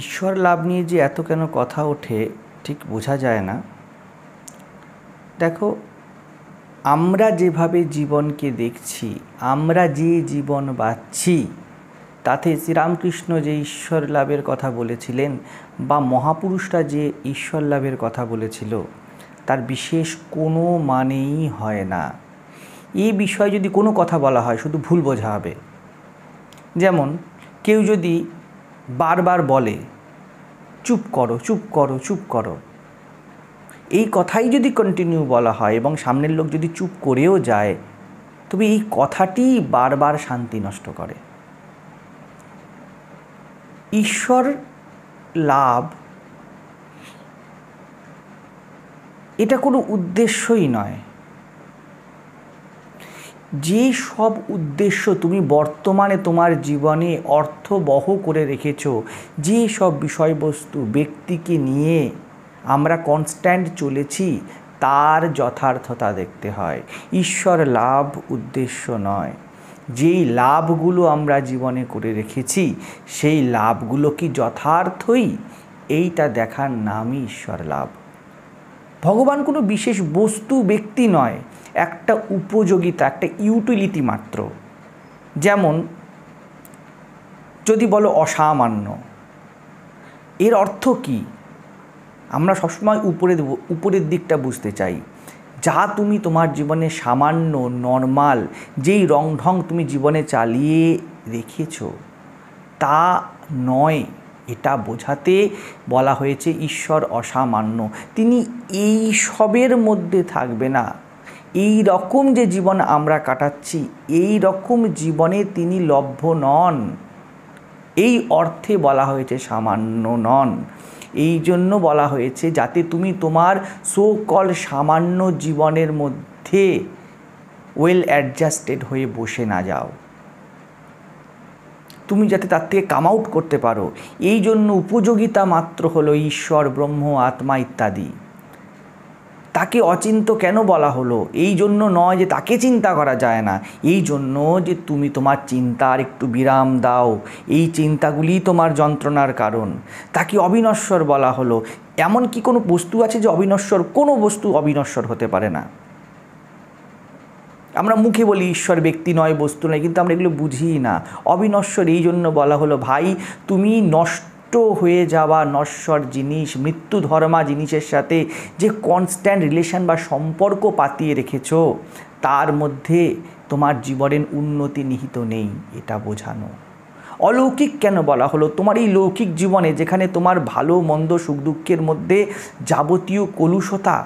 ঈশ্বর লাভ নিয়ে যে এত কেন কথা ওঠে ঠিক বোঝা যায় না। দেখো, আমরা যেভাবে জীবনকে দেখছি, আমরা যে জীবন বাঁচছি, তাতে শ্রীরামকৃষ্ণ যে ঈশ্বর লাভের কথা বলেছিলেন বা মহাপুরুষরা যে ঈশ্বর লাভের কথা বলেছিল, তার বিশেষ কোনো মানেই হয় না। এই বিষয়ে যদি কোনো কথা বলা হয় শুধু ভুল বোঝা হবে। যেমন কেউ যদি বারবার বলে চুপ করো চুপ করো চুপ করো, এই কথাই যদি কন্টিনিউ বলা হয় এবং সামনের লোক যদি চুপ করেও যায়, তবে এই কথাটি বারবার শান্তি নষ্ট করে। ঈশ্বর লাভ এটা কোনো উদ্দেশ্যই নয়। যে সব উদ্দেশ্য তুমি বর্তমানে তোমার জীবনে অর্থবহ করে রেখেছ, যে সব বিষয়বস্তু ব্যক্তিকে নিয়ে আমরা কনস্ট্যান্ট চলেছি, তার যথার্থতা দেখতে হয়। ঈশ্বর লাভ উদ্দেশ্য নয়। যেই লাভগুলো আমরা জীবনে করে রেখেছি, সেই লাভগুলো কি যথার্থই, এইটা দেখার নামই ঈশ্বর লাভ। ভগবান কোনো বিশেষ বস্তু ব্যক্তি নয়, একটা উপযোগিতা, একটা ইউটিলিটি মাত্র। যেমন যদি বলো অসামান্য, এর অর্থ কি? আমরা সবসময় উপরের দিকটা বুঝতে চাই। যা তুমি তোমার জীবনে সামান্য নর্মাল যেই রংঢং তুমি জীবনে চালিয়ে রেখেছ, তা নয়। এটা বোঝাতে বলা হয়েছে ঈশ্বর অসামান্য। তিনি এই সবের মধ্যে থাকবে না। এই রকম যে জীবন আমরা কাটাচ্ছি, এই রকম জীবনে তিনি লভ্য নন। এই অর্থে বলা হয়েছে সামান্য নন। এই জন্য বলা হয়েছে যাতে তুমি তোমার সো কল সামান্য জীবনের মধ্যে ওয়েল অ্যাডজাস্টেড হয়ে বসে না যাও, তুমি যাতে তার থেকে কাম আউট করতে পারো। এই জন্য উপযোগিতা মাত্র হলো ঈশ্বর, ব্রহ্ম, আত্মা ইত্যাদি। তাকে অচিন্ত কেন বলা হলো? এই জন্য নয় যে তাকে চিন্তা করা যায় না, এই জন্য যে তুমি তোমার চিন্তার একটু বিরাম দাও। এই চিন্তাগুলি তোমার যন্ত্রণার কারণ। তাকে অবিনশ্বর বলা হলো। এমন কি কোনো বস্তু আছে যে অবিনশ্বর? কোনো বস্তু অবিনশ্বর হতে পারে না। আমরা মুখে বলি ঈশ্বর ব্যক্তি নয়, বস্তু নয়, কিন্তু আমরা এগুলো বুঝি না। অবিনশ্বর এই জন্য বলা হলো, ভাই তুমি নষ্ট হয়ে যাওয়া নশ্বর জিনিস, মৃত্যু ধর্মা জিনিসের সাথে যে কনস্ট্যান্ট রিলেশন বা সম্পর্ক পাতিয়ে রেখেছো, তার মধ্যে তোমার জীবনের উন্নতি নিহিত নেই, এটা বোঝানো। অলৌকিক কেন বলা হলো? তোমার এই লৌকিক জীবনে যেখানে তোমার ভালো মন্দ সুখ দুঃখের মধ্যে যাবতীয় কলুষতা,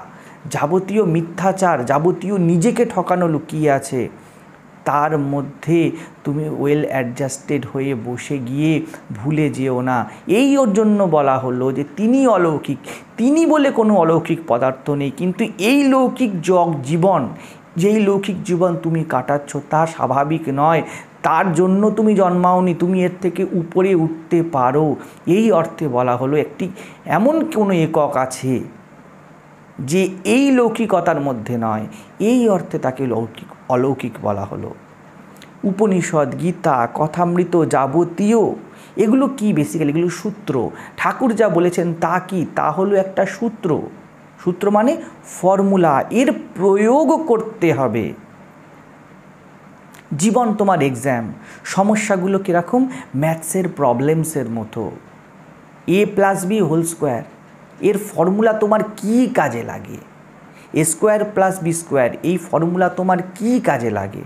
যাবতীয় মিথ্যাচার, যাবতীয় নিজেকে ঠকানো লুকিয়ে আছে, তার মধ্যে তুমি ওয়েল অ্যাডজাস্টেড হয়ে বসে গিয়ে ভুলে যেও না। এই ওর জন্য বলা হলো যে তিনি অলৌকিক। তিনি বলে কোনো অলৌকিক পদার্থ নেই, কিন্তু এই লৌকিক জীবন, যেই লৌকিক জীবন তুমি কাটাচ্ছ তা স্বাভাবিক নয়। তার জন্য তুমি জন্মাওনি, তুমি এর থেকে উপরে উঠতে পারো। এই অর্থে বলা হলো একটি এমন কোনো একক আছে যে এই লৌকিকতার মধ্যে নয়, এই অর্থে তাকে অলৌকিক বলা হলো। উপনিষদ, গীতা, কথামৃত যাবতীয় এগুলো কি? বেসিক্যালি এগুলো সূত্র। ঠাকুর যা বলেছেন তা কি? তা হলো একটা সূত্র। সূত্র মানে ফর্মুলা, এর প্রয়োগ করতে হবে। জীবন তোমার এক্সাম। সমস্যাগুলো কীরকম? ম্যাথসের প্রবলেমসের মতো। a+b² এর ফর্মুলা তোমার কি কাজে লাগে? a²+b², এই ফর্মুলা তোমার কি কাজে লাগে?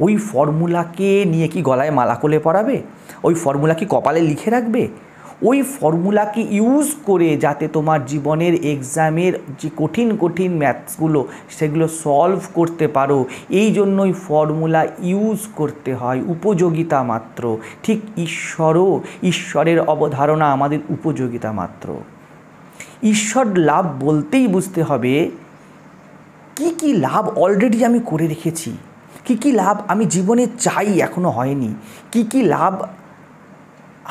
ওই ফর্মুলাকে নিয়ে কি গলায় মালা করে পরাবে? ওই ফর্মুলা কি কপালে লিখে রাখবে? ওই ফর্মুলাকে ইউজ করে যাতে তোমার জীবনের এক্সামের যে কঠিন কঠিন ম্যাথসগুলো সেগুলো সলভ করতে পারো, এই জন্যই ফর্মুলা ইউজ করতে হয়, উপযোগিতা মাত্র। ঠিক ঈশ্বরের অবধারণা আমাদের উপযোগিতা মাত্র। ঈশ্বর লাভ বলতেই বুঝতে হবে কি কি লাভ অলরেডি আমি করে রেখেছি, কি কি লাভ আমি জীবনে চাই এখনো হয়নি, কি কি লাভ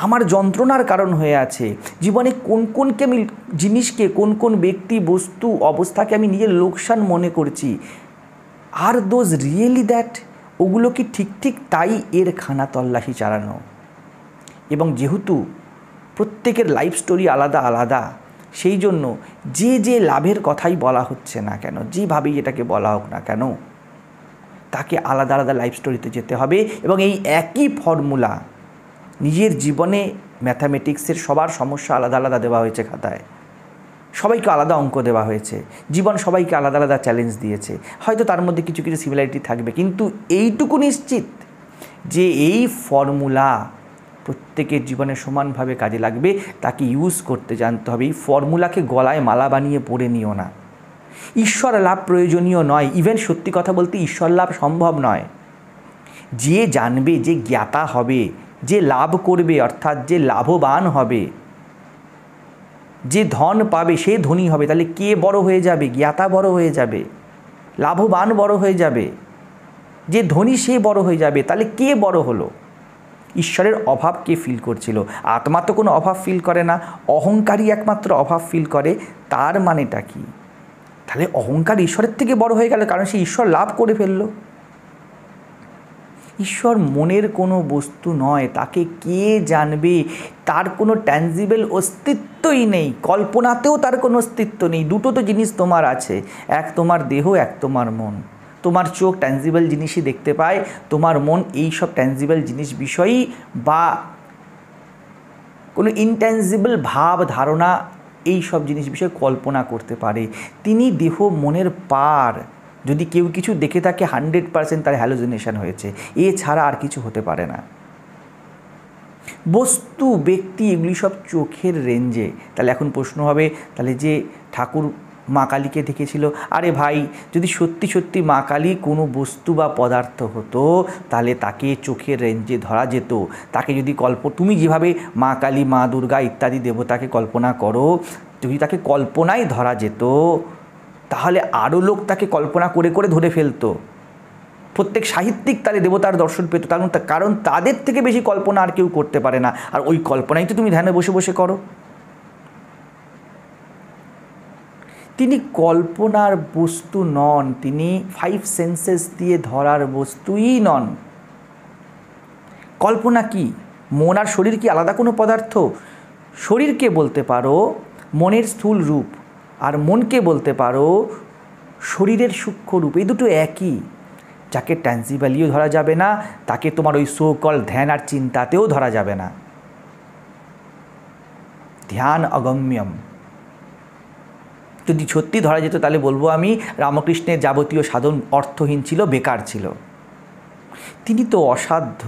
আমার যন্ত্রণার কারণ হয়ে আছে জীবনে, কোনকে আমি জিনিসকে, কোন ব্যক্তি, বস্তু, অবস্থাকে আমি নিজের লোকসান মনে করছি। আর দোজ রিয়েলি দ্যাট? ওগুলো কি ঠিক তাই? এর খানা তল্লাশি চালানো। এবং যেহেতু প্রত্যেকের লাইফ স্টোরি আলাদা আলাদা। সেই জন্য যে লাভের কথাই বলা হচ্ছে না কেন, যেভাবেই এটাকে বলা হোক না কেন, তাকে আলাদা আলাদা লাইফ স্টোরিতে যেতে হবে। এবং এই একই ফর্মুলা নিজের জীবনে ম্যাথামেটিক্সের সবার সমস্যা আলাদা আলাদা দেওয়া হয়েছে খাতায়, সবাইকে আলাদা অঙ্ক দেওয়া হয়েছে, জীবন সবাইকে আলাদা আলাদা চ্যালেঞ্জ দিয়েছে। হয়তো তার মধ্যে কিছু কিছু সিমিলারিটি থাকবে, কিন্তু এইটুকু নিশ্চিত যে এই ফর্মুলা প্রত্যেকের জীবনে সমানভাবে কাজে লাগবে, তাকে ইউজ করতে জানতে হবে। এই ফর্মুলাকে গলায় মালা বানিয়ে পড়ে নিও না। ঈশ্বর লাভ প্রয়োজনীয় নয়, ইভেন সত্যি কথা বলতে ঈশ্বর লাভ সম্ভব নয়। যে জানবে, যে জ্ঞাতা হবে, যে লাভ করবে অর্থাৎ যে লাভবান হবে, যে ধন পাবে সে ধনী হবে। তাহলে কে বড় হয়ে যাবে? জ্ঞাতা বড় হয়ে যাবে, লাভবান বড় হয়ে যাবে, যে ধনী সে বড় হয়ে যাবে। তাহলে কে বড় হলো? ঈশ্বরের অভাব কে ফিল করছিল? আত্মা তো কোনো অভাব ফিল করে না, অহংকারী একমাত্র অভাব ফিল করে। তার মানেটা কি? তাহলে অহংকার ঈশ্বরের থেকে বড় হয়ে গেল, কারণ সে ঈশ্বর লাভ করে ফেলল। ঈশ্বর মনের কোনো বস্তু নয়, তাকে কে জানবে? তার কোনো ট্যানজিবল অস্তিত্বই নেই, কল্পনাতেও তার কোনো অস্তিত্ব নেই। দুটো তো জিনিস তোমার আছে, এক তোমার দেহ, এক তোমার মন। তোমার চোখ ট্যানজিবল জিনিসই দেখতে পায়, তোমার মন এই সব ট্যানজিবল জিনিস বিষয়ই বা কোনো ইনট্যানজিবল ভাব ধারণা এই সব জিনিস বিষয়ে কল্পনা করতে পারে। তিনি দেহ মনের পার। যদি কেউ কিছু দেখে থাকে 100% তার হ্যালোজিনেশন হয়েছে, এছাড়া আর কিছু হতে পারে না। বস্তু, ব্যক্তি এগুলি সব চোখের রেঞ্জে। তাহলে এখন প্রশ্ন হবে, তাহলে যে ঠাকুর মা কালীকে দেখেছিল, আরে ভাই যদি সত্যি সত্যি মা কালী কোনো বস্তু বা পদার্থ হতো তাহলে তাকে চোখের রেঞ্জে ধরা যেত। তাকে যদি তুমি যেভাবে মা কালী, মা দুর্গা ইত্যাদি দেবতাকে কল্পনা করো, যদি তাকে কল্পনায় ধরা যেত তাহলে আরও লোক তাকে কল্পনা করে করে ধরে ফেলতো। প্রত্যেক সাহিত্যিক তাহলে দেবতার দর্শন পেত, কারণ তাদের থেকে বেশি কল্পনা আর কেউ করতে পারে না। আর ওই কল্পনাই তো তুমি ধ্যানে বসে বসে করো। তিনি কল্পনার বস্তু নন, তিনি 5 সেন্সেস দিয়ে ধরার বস্তুই নন। কল্পনা কি? মন আর শরীর কি আলাদা কোনো পদার্থ? শরীরকে বলতে পারো মনের স্থূল রূপ, আর মনকে বলতে পারো শরীরের সূক্ষ্ম রূপ। এই দুটো একই। যাকে ট্যানজিবলিও ধরা যাবে না, তাকে তোমার ওই সো কল ধ্যান আর চিন্তাতেও ধরা যাবে না। ধ্যান অগম্যম। যদি সত্যি ধরা যেত তাহলে বলবো আমি রামকৃষ্ণের যাবতীয় সাধন অর্থহীন ছিল, বেকার ছিল। তিনি তো অসাধ্য,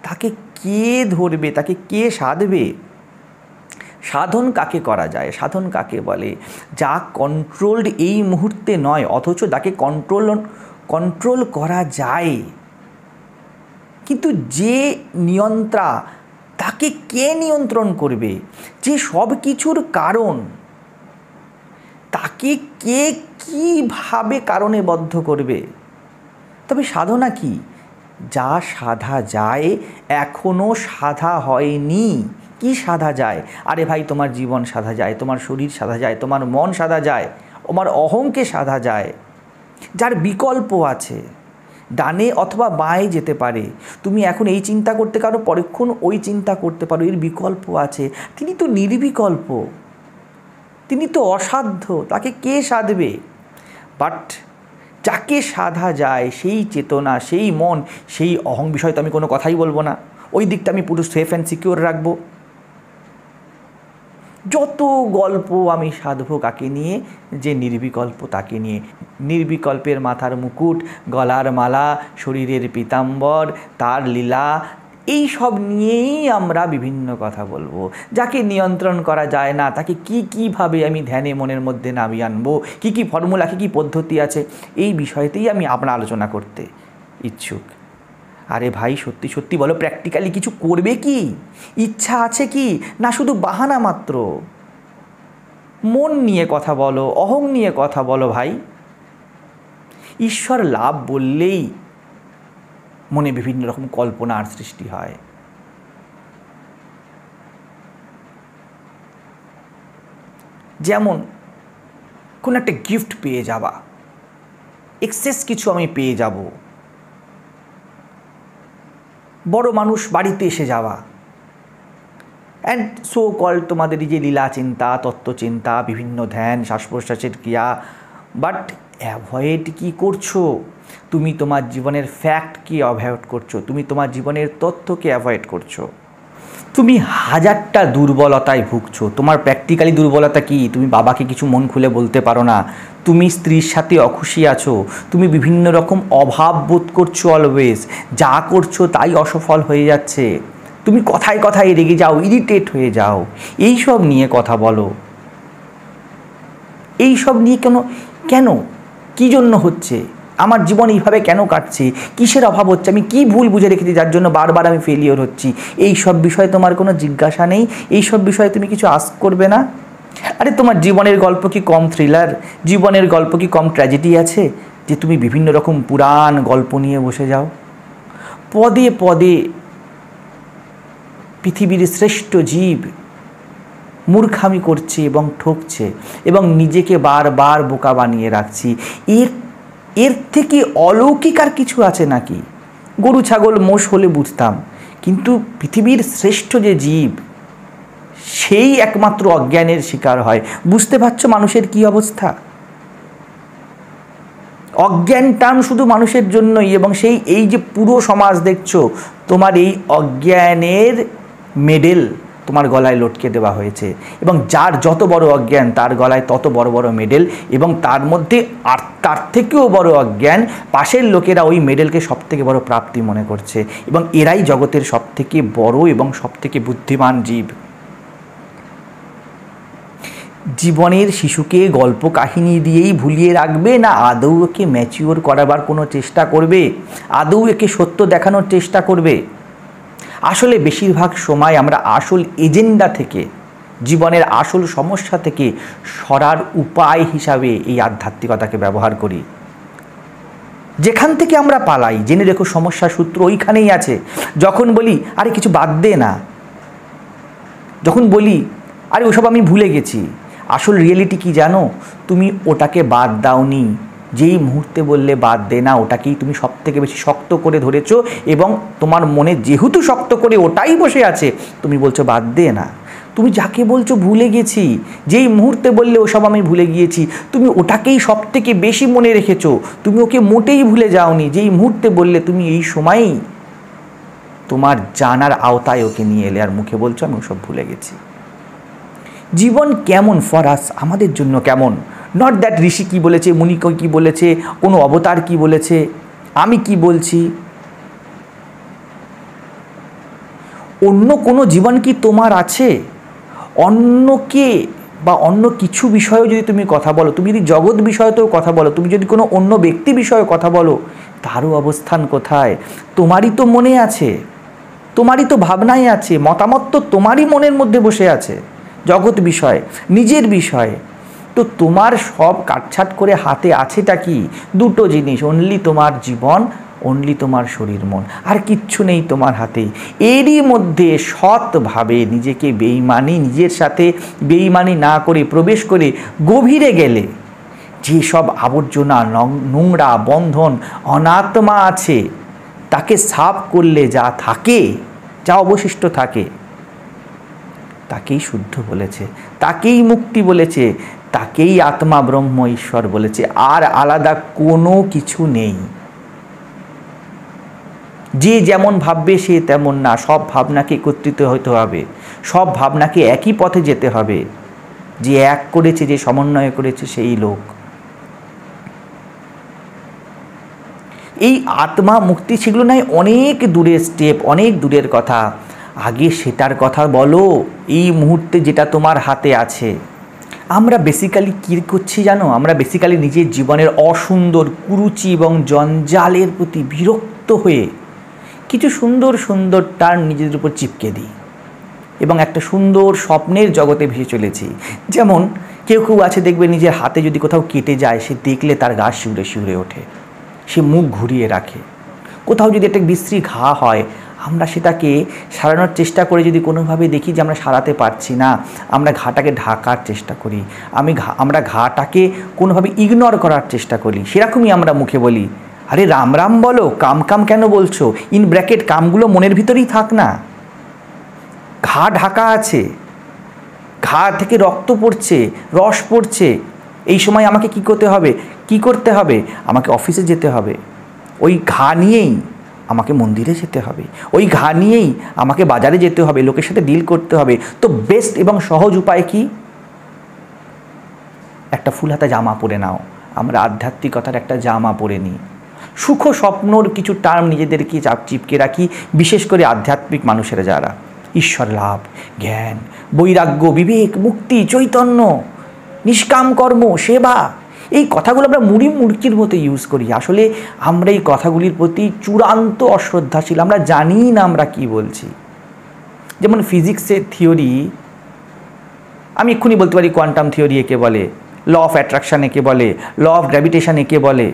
তাকে কে ধরবে? তাকে কে সাধবে? সাধন কাকে করা যায়? সাধন কাকে বলে? যা কন্ট্রোলড এই মুহূর্তে নয়, অথচ যাকে কন্ট্রোল করা যায়। কিন্তু যে নিয়ন্ত্রা, তাকে কে নিয়ন্ত্রণ করবে? যে সব কিছুর কারণ, তাকে কে কীভাবে কারণে বদ্ধ করবে? তবে সাধনা কি? যা সাধা যায়, এখনও সাধা হয়নি। কি সাধা যায়? আরে ভাই, তোমার জীবন সাধা যায়, তোমার শরীর সাধা যায়, তোমার মন সাধা যায়, তোমার অহংকে সাধা যায়। যার বিকল্প আছে, ডানে অথবা বাঁয়ে যেতে পারে। তুমি এখন এই চিন্তা করতে পারো, পরক্ষণ ওই চিন্তা করতে পারো, এর বিকল্প আছে। তিনি তো নির্বিকল্প, তিনি তো অসাধ্য, তাকে কে সাধবে? বাট যাকে সাধা যায়, সেই চেতনা, সেই মন, সেই অহং বিষয়ে তো আমি কোনো কথাই বলবো না। ওই দিকটা আমি পুরো সেফ অ্যান্ড সিকিউর রাখবো। যত গল্প আমি সাধবো কাকে নিয়ে? যে নির্বিকল্প তাকে নিয়ে। নির্বিকল্পের মাথার মুকুট, গলার মালা, শরীরের পীতাম্বর, তার লীলা, এই সব নিয়েই আমরা বিভিন্ন কথা বলবো। যাকে নিয়ন্ত্রণ করা যায় না, তাকে কীভাবে আমি ধ্যানে মনের মধ্যে নামিয়ে আনবো, কী ফর্মুলা, কী পদ্ধতি আছে, এই বিষয়তেই আমি আপনার আলোচনা করতে ইচ্ছুক। আরে ভাই, সত্যি সত্যি বলো, প্র্যাকটিক্যালি কিছু করবে কি? ইচ্ছা আছে কি? না শুধু বাহানা মাত্র? মন নিয়ে কথা বলো, অহং নিয়ে কথা বলো ভাই। ঈশ্বর লাভ বললেই মনে বিভিন্ন রকম কল্পনার সৃষ্টি হয়। যেমন কোনো একটা গিফট পেয়ে যাওয়া, এক্সেস কিছু আমি পেয়ে যাব, বড় মানুষ বাড়িতে এসে যাওয়া, অ্যান্ড সো কল তোমাদের এই যে লীলা চিন্তা, তত্ত্বচিন্তা, বিভিন্ন ধ্যান, শ্বাস প্রশ্বাসের ক্রিয়া, বাট অ্যাভয়েড কি করছো? তুমি তোমার জীবনের ফ্যাক্টকে অ্যাভয়েড করছো, তুমি তোমার জীবনের তথ্যকে অ্যাভয়েড করছো। তুমি হাজারটা দুর্বলতায় ভুগছো। তোমার প্র্যাকটিক্যালি দুর্বলতা কি? তুমি বাবাকে কিছু মন খুলে বলতে পারো না, তুমি স্ত্রীর সাথে অখুশি আছো, তুমি বিভিন্ন রকম অভাব বোধ করছো, অলওয়েজ যা করছো তাই অসফল হয়ে যাচ্ছে, তুমি কথায় কথায় রেগে যাও, ইরিটেট হয়ে যাও। এই সব নিয়ে কথা বলো। এই সব নিয়ে কেন কী জন্য হচ্ছে? আমার জীবন এইভাবে কেন কাটছে? কিসের অভাব হচ্ছে? আমি কি ভুল বুঝে রেখেছি যার জন্য বারবার আমি ফেলিওর হচ্ছি? এই সব বিষয়ে তোমার কোনো জিজ্ঞাসা নেই? এই সব বিষয়ে তুমি কিছু আস্ক করবে না? আরে তোমার জীবনের গল্প কি কম থ্রিলার? জীবনের গল্প কি কম ট্র্যাজেডি আছে যে তুমি বিভিন্ন রকম পুরাণ গল্প নিয়ে বসে যাও? পদে পদে পৃথিবীর শ্রেষ্ঠ জীব মূর্খামি করছে এবং ঠকছে এবং নিজেকে বারবার বোকা বানিয়ে রাখছি। এর থেকে অলৌকিক আর কিছু আছে নাকি? গরু ছাগল মোষ হলে বুঝতাম, কিন্তু পৃথিবীর শ্রেষ্ঠ যে জীব সেই একমাত্র অজ্ঞানের শিকার হয়। বুঝতে পারছো মানুষের কি অবস্থা? অজ্ঞান টান শুধু মানুষের জন্যই, এবং এই যে পুরো সমাজ দেখছো, তোমার এই অজ্ঞানের মেডেল তোমার গলায় লটকে দেওয়া হয়েছে, এবং যার যত বড় অজ্ঞান তার গলায় তত বড় বড় মেডেল, এবং তার মধ্যে আর তার থেকেও বড় অজ্ঞান পাশের লোকেরা ওই মেডেলকে সবথেকে বড় প্রাপ্তি মনে করছে, এবং এরাই জগতের সবথেকে বড় এবং সবথেকে বুদ্ধিমান জীব। জীবনের শিশুকে গল্প কাহিনী দিয়েই ভুলিয়ে রাখবে, না আদৌ একে ম্যাচিওর করাবার কোনো চেষ্টা করবে? আদৌ একে সত্য দেখানোর চেষ্টা করবে? আসলে বেশিরভাগ সময় আমরা আসল এজেন্ডা থেকে, জীবনের আসল সমস্যা থেকে সরার উপায় হিসাবে এই আধ্যাত্মিকতাকে ব্যবহার করি। যেখান থেকে আমরা পালাই, জেনে রেখো সমস্যার সূত্র ওইখানেই আছে। যখন বলি আরে কিছু বাদ দে না, যখন বলি আরে ওসব আমি ভুলে গেছি, আসল রিয়েলিটি কি জানো? তুমি ওটাকে বাদ দাওনি। যেই মুহূর্তে বললে বাদ দে না, ওটাকেই তুমি সব থেকে বেশি শক্ত করে ধরেছো, এবং তোমার মনে যেহেতু শক্ত করে ওটাই বসে আছে, তুমি বলছো বাদ দে না। তুমি যাকে বলছো ভুলে গেছি, যেই মুহূর্তে বললে ওসব আমি ভুলে গিয়েছি, তুমি ওটাকেই সব থেকে বেশি মনে রেখেছো, তুমি ওকে মোটেই ভুলে যাওনি। যেই মুহূর্তে বললে তুমি এই সময়ই তোমার জানার আওতায় ওকে নিয়ে এলে, আর মুখে বলছো আমি ওসব ভুলে গেছি। জীবন কেমন ফর আস, আমাদের জন্য কেমন? নট দ্যাট ঋষি কী বলেছে, মুনি কী বলেছে, কোনো অবতার কী বলেছে, আমি কি বলছি। অন্য কোনো জীবন কি তোমার আছে? অন্যকে বা অন্য কিছু বিষয়েও যদি তুমি কথা বলো, তুমি যদি জগৎ বিষয়তেও কথা বলো, তুমি যদি কোনো অন্য ব্যক্তি বিষয়ে কথা বলো, তারও অবস্থান কোথায়? তোমারই তো মনে আছে, তোমারই তো ভাবনায় আছে, মতামত তো তোমারই মনের মধ্যে বসে আছে জগৎ বিষয়, নিজের বিষয়ে। তো তোমার সব কাটছাট করে হাতে আছেটা কি? দুটো জিনিস, অনলি তোমার জীবন, অনলি তোমার শরীর মন, আর কিচ্ছু নেই তোমার হাতে। এরই মধ্যে সৎভাবে নিজেকে নিজের সাথে বেইমানি না করে প্রবেশ করে গভীরে গেলে যেসব আবর্জনা, নোংরা, বন্ধন, অনাত্মা আছে, তাকে সাফ করলে যা থাকে, যা অবশিষ্ট থাকে, তাকেই শুদ্ধ বলেছে, তাকেই মুক্তি বলেছে, তাকেই আত্মা ব্রহ্ম ঈশ্বর বলেছে। আর আলাদা কোনো কিছু নেই। যে যেমন ভাববে সে তেমন না, সব ভাবনাকে একত্রিত হতে হবে, সব ভাবনাকে একই পথে যেতে হবে। যে এক করেছে, যে সমন্বয় করেছে সেই লোক। এই আত্মা মুক্তি সেগুলো নয়, অনেক দূরের স্টেপ, অনেক দূরের কথা। আগে সেটার কথা বলো, এই মুহূর্তে যেটা তোমার হাতে আছে। আমরা বেসিক্যালি কী করছি জানো? আমরা বেসিক্যালি নিজের জীবনের অসুন্দর কুরুচি এবং জঞ্জালের প্রতি বিরক্ত হয়ে কিছু সুন্দর সুন্দর টার্ন নিজেদের উপর চিপকে দিই, এবং একটা সুন্দর স্বপ্নের জগতে ভেসে চলেছি। যেমন কেউ আছে দেখবে, নিজের হাতে যদি কোথাও কেটে যায়, সে দেখলে তার গা শিউরে শিউরে ওঠে, সে মুখ ঘুরিয়ে রাখে। কোথাও যদি একটা বিশ্রী ঘা হয়, আমরা সেটাকে সারানোর চেষ্টা করে যদি কোনোভাবে দেখি যে আমরা সারাতে পারছি না, আমরা ঘাটাকে ঢাকার চেষ্টা করি, আমরা ঘাটাকে কোনোভাবে ইগনোর করার চেষ্টা করি। সেরকমই আমরা মুখে বলি আরে রাম রাম বলো, কাম কাম কেন বলছো? ইন ব্র্যাকেট কামগুলো মনের ভিতরেই থাক না। ঘা ঢাকা আছে, ঘা থেকে রক্ত পড়ছে, রস পড়ছে। এই সময় আমাকে কি করতে হবে? আমাকে অফিসে যেতে হবে, ওই ঘা নিয়েই আমাকে মন্দিরে যেতে হবে, ওই ঘা নিয়েই আমাকে বাজারে যেতে হবে, লোকের সাথে ডিল করতে হবে। তো বেস্ট এবং সহজ উপায় কি? একটা ফুল হাতা জামা পরে নাও। আমরা আধ্যাত্মিকতার একটা জামা পরে নিই, সুখ স্বপ্নর কিছু টার্ম নিজেদেরকে চিপকে রাখি, বিশেষ করে আধ্যাত্মিক মানুষেরা যারা। ঈশ্বর লাভ, জ্ঞান, বৈরাগ্য, বিবেক, মুক্তি, চৈতন্য, নিষ্কাম কর্ম, সেবা, এই কথাগুলো আমরা মুড়কির মতো ইউজ করি। আসলে আমরা এই কথাগুলির প্রতি চূড়ান্ত অশ্রদ্ধাশীল, আমরা জানি না আমরা কি বলছি। যেমন ফিজিক্সের থিওরি, আমি এক্ষুনি বলতে পারি কোয়ান্টাম থিওরি একে বলে, ল অফ অ্যাট্রাকশান একে বলে, ল অফ গ্র্যাভিটেশন একে বলে,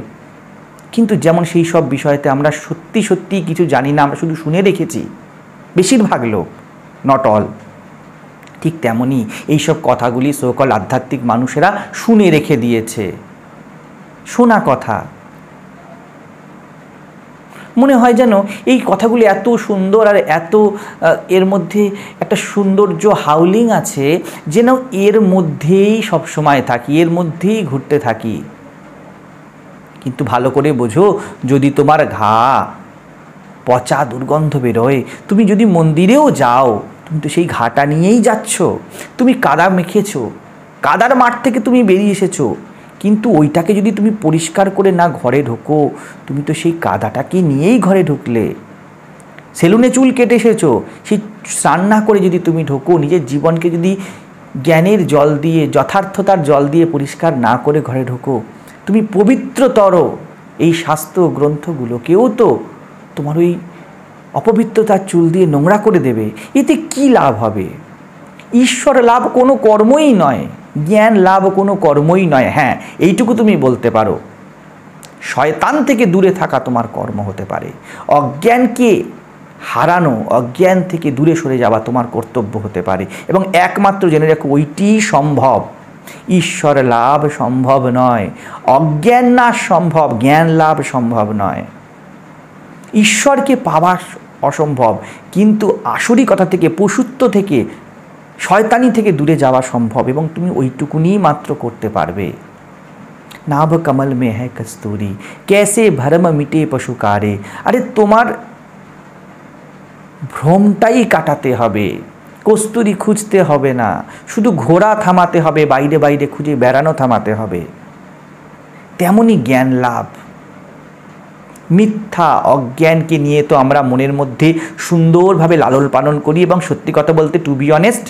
কিন্তু যেমন সেই সব বিষয়তে আমরা সত্যি কিছু জানি না, আমরা শুধু শুনে রেখেছি বেশিরভাগ লোক, নট অল। ঠিক তেমনই এইসব কথাগুলি সোকল আধ্যাত্মিক মানুষেরা শুনে রেখে দিয়েছে। শোনা কথা, মনে হয় যেন এই কথাগুলি এত সুন্দর আর এত এর মধ্যে একটা সৌন্দর্য হাউলিং আছে, যেন এর মধ্যেই সবসময় থাকি, এর মধ্যেই ঘুরতে থাকি। কিন্তু ভালো করে বোঝো, যদি তোমার ঘা পচা দুর্গন্ধ বেরোয়, তুমি যদি মন্দিরেও যাও, তুমি তো সেই ঘাটা নিয়েই যাচ্ছ। তুমি কাদা মেখেছো, কাদার মাঠ থেকে তুমি বেরিয়ে এসেছো, কিন্তু ওইটাকে যদি তুমি পরিষ্কার করে না ঘরে ঢোকো, তুমি তো সেই কাদাটাকে নিয়েই ঘরে ঢুকলে। সেলুনে চুল কেটে এসেছো, সেই স্নান না করে যদি তুমি ঢোকো, নিজের জীবনকে যদি জ্ঞানের জল দিয়ে, যথার্থতার জল দিয়ে পরিষ্কার না করে ঘরে ঢোকো, তুমি পবিত্রতর এই শাস্ত্র গ্রন্থগুলোকেও তো তোমার ওই অপবিত্রতার চুল দিয়ে নোংরা করে দেবে। এতে কি লাভ হবে? ঈশ্বর লাভ কোনো কর্মই নয়, জ্ঞান লাভ কোনো কর্মই নয়। হ্যাঁ, এইটুকু তুমি বলতে পারো, শয়তান থেকে দূরে থাকা তোমার কর্ম হতে পারে, অজ্ঞানকে হারানো, অজ্ঞান থেকে দূরে সরে যাওয়া তোমার কর্তব্য হতে পারে। এবং একমাত্র জেনে রাখো, ওইটি সম্ভব। ঈশ্বর লাভ সম্ভব নয়, অজ্ঞান নাশ সম্ভব, জ্ঞান লাভ সম্ভব নয়। ঈশ্বরকে পাওয়া অসম্ভব, কিন্তু আসরিকতা থেকে, পশুত্ব থেকে, শয়তানি থেকে দূরে যাওয়া সম্ভব, এবং তুমি ওইটুকুনি মাত্র করতে পারবে। নাভ কমল মে হ্যায় কস্তুরি, कैसे भरम मिटे पशुकारे। আরে তোমার ভ্রমটাই কাটাতে হবে, কস্তুরি খুঁজতে হবে না, শুধু ঘোড়া থামাতে হবে, বাইরে বাইরে খুঁজে বেড়ানো থামাতে হবে। তেমনই জ্ঞান লাভ। মিথ্যা অজ্ঞানকে নিয়ে তো আমরা মনের মধ্যে সুন্দরভাবে লালন পালন করি, এবং সত্যি কথা বলতে, টু বি অনেস্ট,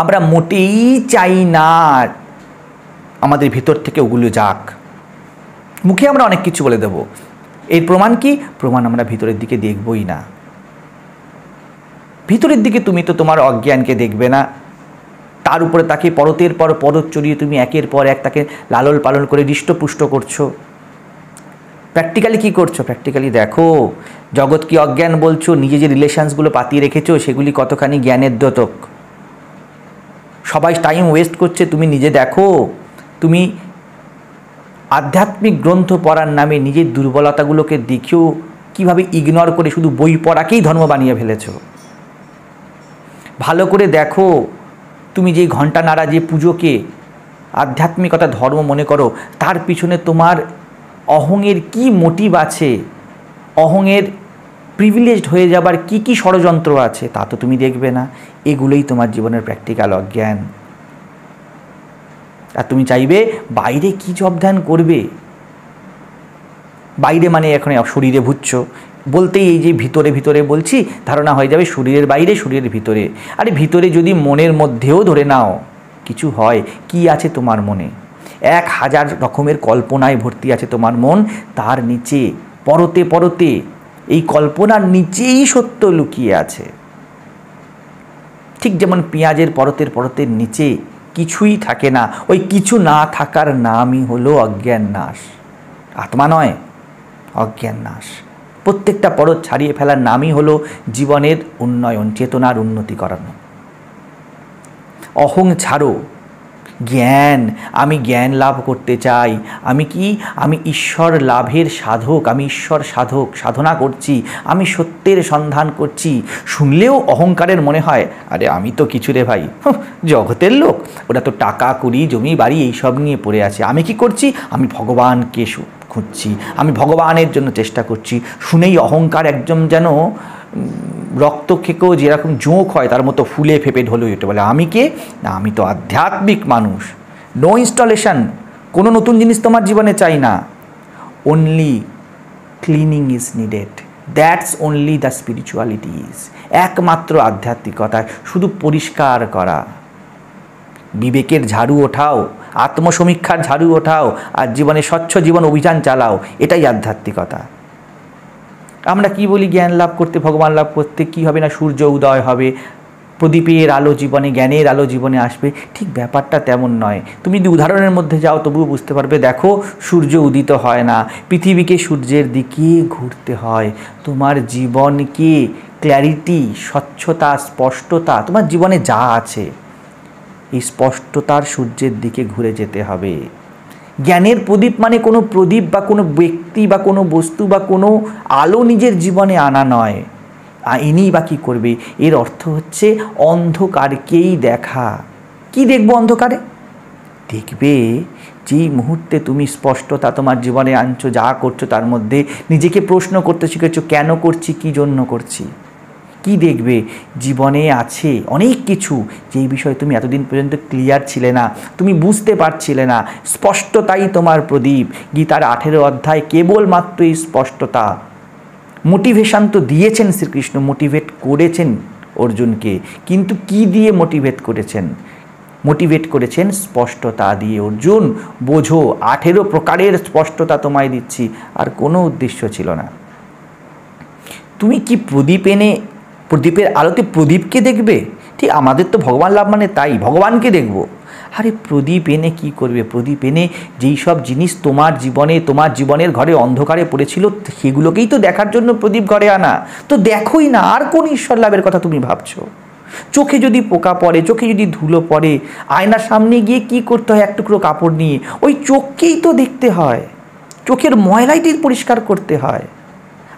আমরা মোটেই চাই না আমাদের ভিতর থেকে ওগুলো যাক। মুখে আমরা অনেক কিছু বলে দেব, এর প্রমাণ কি? প্রমাণ আমরা ভিতরের দিকে দেখবই না। ভিতরের দিকে তুমি তো তোমার অজ্ঞানকে দেখবে না, তার উপরে তাকে পরতের পর পরত চড়িয়ে তুমি একের পর এক তাকে লালন পালন করে হৃষ্টপুষ্ট করছো। প্র্যাকটিক্যালি কি করছো? প্র্যাকটিক্যালি দেখো, জগৎ কি অজ্ঞান বলছো, নিজে যে রিলেশনসগুলো পাতিয়ে রেখেছো সেগুলি কতখানি জ্ঞানের দ্যোতক। সবাই টাইম ওয়েস্ট করছে, তুমি নিজে দেখো। তুমি আধ্যাত্মিক গ্রন্থ পড়ার নামে নিজের দুর্বলতাগুলোকে দেখেও কীভাবে ইগনোর করে শুধু বই পড়াকেই ধর্ম বানিয়ে ফেলেছ। ভালো করে দেখো, তুমি যে ঘণ্টা নাড়া যে পুজোকে আধ্যাত্মিকতা ধর্ম মনে করো, তার পিছনে তোমার অহংয়ের কি মোটিভ আছে, অহংয়ের প্রিভিলেজড হয়ে যাবার কি কি ষড়যন্ত্র আছে, তা তো তুমি দেখবে না। এগুলোই তোমার জীবনের প্র্যাকটিক্যাল অজ্ঞান। আর তুমি চাইবে বাইরে কি জব ধ্যান করবে, বাইরে মানে এখন শরীরে ভুজছো বলতেই এই যে ভিতরে ভিতরে বলছি, ধারণা হয়ে যাবে শরীরের বাইরে, শরীরের ভিতরে। আরে ভিতরে যদি মনের মধ্যেও ধরে নাও কিছু হয়, কি আছে তোমার মনে? 1000 রকমের কল্পনায় ভর্তি আছে তোমার মন, তার নিচে পরতে পরতে এই কল্পনার নিচেই সত্য লুকিয়ে আছে। ঠিক যেমন পেঁয়াজের পরতের পরতের নিচে কিছুই থাকে না, ওই কিছু না থাকার নামই হলো অজ্ঞান নাশ। আত্মা নয়, অজ্ঞান নাশ। প্রত্যেকটা পরত ছাড়িয়ে ফেলার নামই হলো জীবনের উন্নয়ন, চেতনার উন্নতি করানো। অহং ছাড়ো, জ্ঞান, আমি জ্ঞান লাভ করতে চাই, আমি ঈশ্বর লাভের সাধক, আমি ঈশ্বর সাধক, সাধনা করছি, আমি সত্যের সন্ধান করছি। শুনলেও অহংকারের মনে হয়, আরে আমি তো কিছু রে ভাই, জগতের লোক, ওরা তো টাকা কড়ি জমি বাড়ি এইসব নিয়ে পড়ে আছে, আমি কি করছি, আমি ভগবানকে খুঁজছি, আমি ভগবানের জন্য চেষ্টা করছি। শুনেই অহংকার একদম যেন রক্ত খেকেও যেরকম জোঁক হয় তার মতো ফুলে ফেপে ঢলে ওঠে, বলে আমি কে, না আমি তো আধ্যাত্মিক মানুষ। নো ইনস্টলেশন, কোনো নতুন জিনিস তোমার জীবনে চাই না, only cleaning is needed, that's only the spirituality is. একমাত্র আধ্যাত্মিকতা শুধু পরিষ্কার করা, বিবেকের ঝাড়ু ওঠাও, আত্মসমীক্ষার ঝাড়ু ওঠাও, আর জীবনে স্বচ্ছ জীবন অভিযান চালাও, এটাই আধ্যাত্মিকতা। আমরা কি বলি, জ্ঞান লাভ করতে, ভগবান লাভ করতে কি হবে না, সূর্য উদয় হবে, প্রদীপের আলো জীবনে, জ্ঞানের আলো জীবনে আসবে। ঠিক ব্যাপারটা তেমন নয়। তুমি যদি উদাহরণের মধ্যে যাও তবুও বুঝতে পারবে। দেখো, সূর্য উদিত হয় না, পৃথিবীকে সূর্যের দিকে ঘুরতে হয়। তোমার জীবনকে ক্ল্যারিটি, স্বচ্ছতা, স্পষ্টতা, তোমার জীবনে যা আছে এই স্পষ্টতার সূর্যের দিকে ঘুরে যেতে হবে। জ্ঞানের প্রদীপ মানে কোনো প্রদীপ বা কোনো ব্যক্তি বা কোনো বস্তু বা কোনো আলো নিজের জীবনে আনা নয়। এনেই বা কী করবে? এর অর্থ হচ্ছে অন্ধকারকেই দেখা। কি দেখবো অন্ধকারে? দেখবে যেই মুহূর্তে তুমি স্পষ্টতা তোমার জীবনে আনছো, যা করছো তার মধ্যে নিজেকে প্রশ্ন করতে শিখেছো, কেন করছি, কী জন্য করছি। কি দেখবে? জীবনে আছে অনেক কিছু যেই বিষয়ে তুমি এতদিন পর্যন্ত ক্লিয়ার ছিলে না, তুমি বুঝতে পারছিলে না। স্পষ্টতাই তোমার প্রদীপ। গীতার 18 অধ্যায় কেবলমাত্র এই স্পষ্টতা। মোটিভেশন তো দিয়েছেন শ্রীকৃষ্ণ, মোটিভেট করেছেন অর্জুনকে, কিন্তু কি দিয়ে মোটিভেট করেছেন? মোটিভেট করেছেন স্পষ্টতা দিয়ে। অর্জুন বোঝো, 18 প্রকারের স্পষ্টতা তোমায় দিচ্ছি, আর কোনো উদ্দেশ্য ছিল না। তুমি কি প্রদীপ এনে প্রদীপের আলোতে প্রদীপকে দেখবে? ঠিক আমাদের তো ভগবান লাভ মানে তাই, ভগবানকে দেখব। আরে প্রদীপ এনে কি করবে? প্রদীপ এনে যেই সব জিনিস তোমার জীবনে, তোমার জীবনের ঘরে অন্ধকারে পড়েছিল সেগুলোকেই তো দেখার জন্য প্রদীপ ঘরে আনা। তো দেখোই না, আর কোন ঈশ্বর লাভের কথা তুমি ভাবছো? চোখে যদি পোকা পড়ে, চোখে যদি ধুলো পড়ে, আয়নার সামনে গিয়ে কি করতে হয়? এক টুকরো কাপড় নিয়ে ওই চোখকেই তো দেখতে হয়, চোখের ময়লাইটি পরিষ্কার করতে হয়,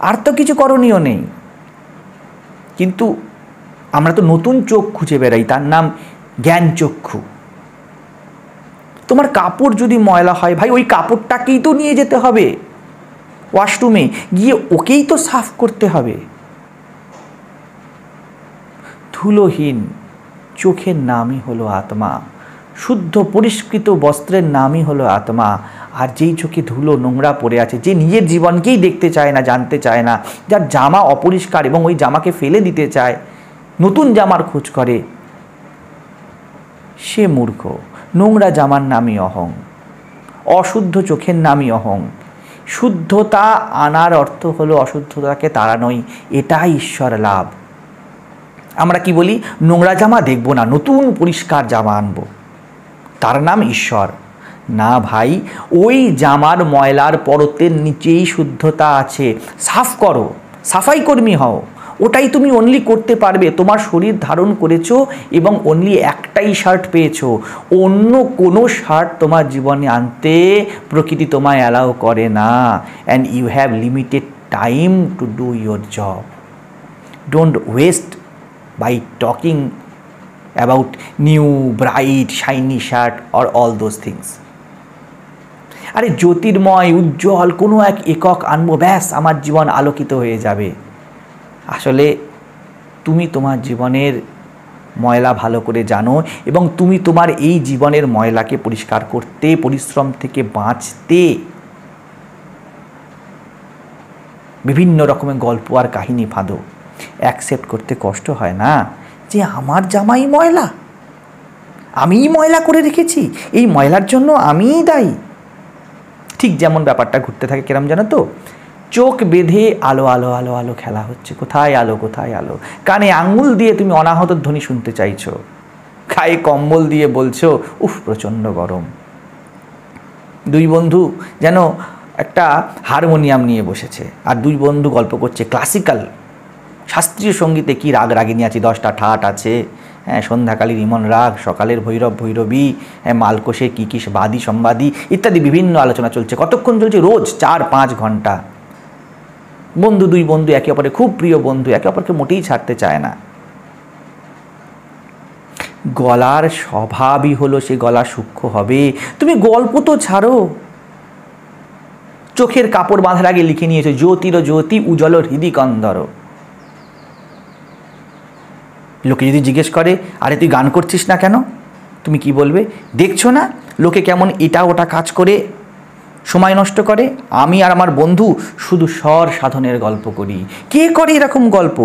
আর তো কিছু করণীয় নেই। কিন্তু আমরা তো নতুন চোখ খুঁজে বেড়াই, তার নাম জ্ঞান চক্ষু। তোমার কাপড় যদি ময়লা হয়, ভাই ওই কাপড়টাকেই তো নিয়ে যেতে হবে ওয়াশরুমে গিয়ে, ওকেই তো সাফ করতে হবে। ধুলোহীন চোখের নামই হলো আত্মা, শুদ্ধ পরিষ্কৃত বস্ত্রের নামই হলো আত্মা। আর যেই চোখে ধুলো নোংরা পড়ে আছে, যে নিজের জীবনকেই দেখতে চায় না, জানতে চায় না, যার জামা অপরিষ্কার এবং ওই জামাকে ফেলে দিতে চায়, নতুন জামার খোঁজ করে, সে মূর্খ। নোংরা জামার নামই অহং, অশুদ্ধ চোখের নামই অহং। শুদ্ধতা আনার অর্থ হলো অশুদ্ধতাকে তাড়ানোই, এটাই ঈশ্বর লাভ। আমরা কি বলি? নোংরা জামা দেখবো না, নতুন পরিষ্কার জামা আনবো, তার নাম ঈশ্বর। না ভাই, ওই জামার ময়লার পরতের নিচেই শুদ্ধতা আছে। সাফ করো, সাফাই কর্মী হও। ওটাই তুমি অনলি করতে পারবে। তোমার শরীর ধারণ করেছো এবং অনলি একটাই শার্ট পেয়েছো, অন্য কোনো শার্ট তোমার জীবনে আনতে প্রকৃতি তোমায় অ্যালাউ করে না। And you have limited time to do your job. Don't waste by talking about new bright shiny shirt or all those things. আরে জ্যোতির্ময় উজ্জ্বল কোনো এক একক আনবো, ব্যাস আমার জীবন আলোকিত হয়ে যাবে। আসলে তুমি তোমার জীবনের ময়লা ভালো করে জানো এবং তুমি তোমার এই জীবনের ময়লাকে পরিষ্কার করতে, পরিশ্রম থেকে বাঁচতে বিভিন্ন রকমের গল্প আর কাহিনী ফাঁদো। অ্যাকসেপ্ট করতে কষ্ট হয় না যে আমার জামাই ময়লা, আমিই ময়লা করে রেখেছি, এই ময়লার জন্য আমিই দায়ী। ঠিক যেমন ব্যাপারটা ঘুরতে থাকে কিরম জানো তো? চোখ বেঁধে আলো আলো আলো আলো খেলা হচ্ছে, কোথায় আলো, কোথায় আলো। কানে আঙুল দিয়ে তুমি অনাহত ধ্বনি শুনতে চাইছো, গায়ে কম্বল দিয়ে বলছো উফ প্রচণ্ড গরম। দুই বন্ধু যেন একটা হারমোনিয়াম নিয়ে বসেছে, আর দুই বন্ধু গল্প করছে ক্লাসিক্যাল শাস্ত্রীয় সঙ্গীতে কি রাগ রাগিনী আছে, 10টা ঠাট আছে, হ্যাঁ, সন্ধ্যাকালীর ইমন রাগ, সকালের ভৈরব ভৈরবী, হ্যাঁ, মালকোষে কী কী বাদী সম্বাদী ইত্যাদি বিভিন্ন আলোচনা চলছে। কতক্ষণ চলছে? রোজ 4-5 ঘন্টা। বন্ধু, দুই বন্ধু একে অপরের খুব প্রিয় বন্ধু, একে অপরকে মোটেই ছাড়তে চায় না। গলার স্বভাবই হলো সে গলা সূক্ষ্ম হবে। তুমি গল্প তো ছাড়ো, চোখের কাপড় বাঁধার আগে লিখে নিয়েছো জ্যোতির জ্যোতি উজ্জ্বল হৃদি কন্দর। লোকে যদি জিজ্ঞেস করে, আরে তুই গান করছিস না কেন, তুমি কি বলবে? দেখছো না লোকে কেমন এটা ওটা কাজ করে সময় নষ্ট করে? আমি আর আমার বন্ধু শুধু স্বর সাধনের গল্প করি। কে করে এরকম গল্প?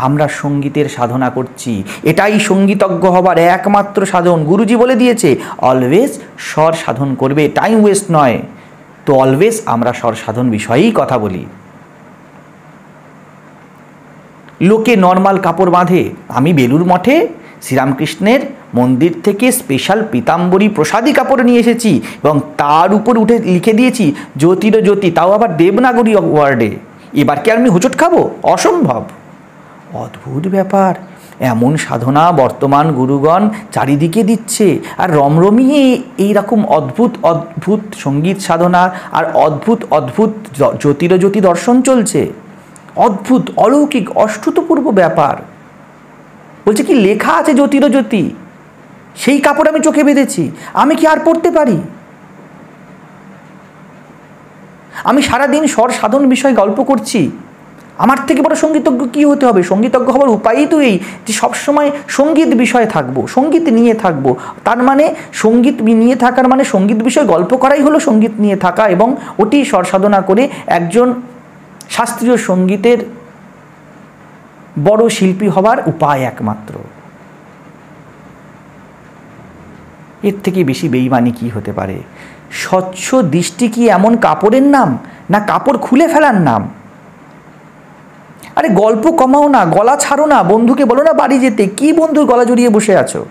আমরা সঙ্গীতের সাধনা করছি, এটাই সঙ্গীতজ্ঞ হবার একমাত্র সাধন। গুরুজি বলে দিয়েছে অলওয়েজ স্বর সাধন করবে, টাইম ওয়েস্ট নয়। তো অলওয়েজ আমরা স্বর সাধন বিষয়েই কথা বলি। লোকে নর্মাল কাপড় বাঁধে, আমি বেলুর মঠে শ্রীরামকৃষ্ণের মন্দির থেকে স্পেশাল পীতাম্বরী প্রসাদী কাপড় নিয়ে এসেছি এবং তার উপর উঠে লিখে দিয়েছি জ্যোতির জ্যোতি, তাও আবার দেবনাগরী ওয়ার্ডে। এবার কি আমি হোঁচট খাবো? অসম্ভব। অদ্ভুত ব্যাপার। এমন সাধনা বর্তমান গুরুগণ চারিদিকে দিচ্ছে, আর রমরমিয়ে এইরকম অদ্ভুত অদ্ভুত সঙ্গীত সাধনা আর অদ্ভুত অদ্ভুত জ্যোতির জ্যোতি দর্শন চলছে। অদ্ভুত, অলৌকিক, অশ্রুতপূর্ব ব্যাপার। বলছে কি লেখা আছে জ্যোতির জ্যোতি, সেই কাপড় আমি চোখে বেঁধেছি, আমি কি আর পড়তে পারি? আমি সারাদিন স্বর সাধন বিষয়ে গল্প করছি, আমার থেকে বড় সঙ্গীতজ্ঞ কী হতে হবে? সঙ্গীতজ্ঞ হবার উপায়ই তো এই যে সবসময় সঙ্গীত বিষয়ে থাকবো, সঙ্গীত নিয়ে থাকবো। তার মানে সঙ্গীত নিয়ে থাকার মানে সঙ্গীত বিষয়ে গল্প করাই হলো সঙ্গীত নিয়ে থাকা, এবং ওটি স্বর সাধনা করে একজন শাস্ত্রীয় সঙ্গীতের বড় শিল্পী হবার উপায় একমাত্র। এর থেকে বেশি বেঈমানি কি হতে পারে? স্বচ্ছ দৃষ্টি কি এমন কাপড়ের নাম, না কাপড় খুলে ফেলার নাম? আরে গল্প কমাও না, গলা ছাড়ো না, বন্ধুকে বলো না বাড়ি যেতে, কি বন্ধুর গলা জড়িয়ে বসে আছো?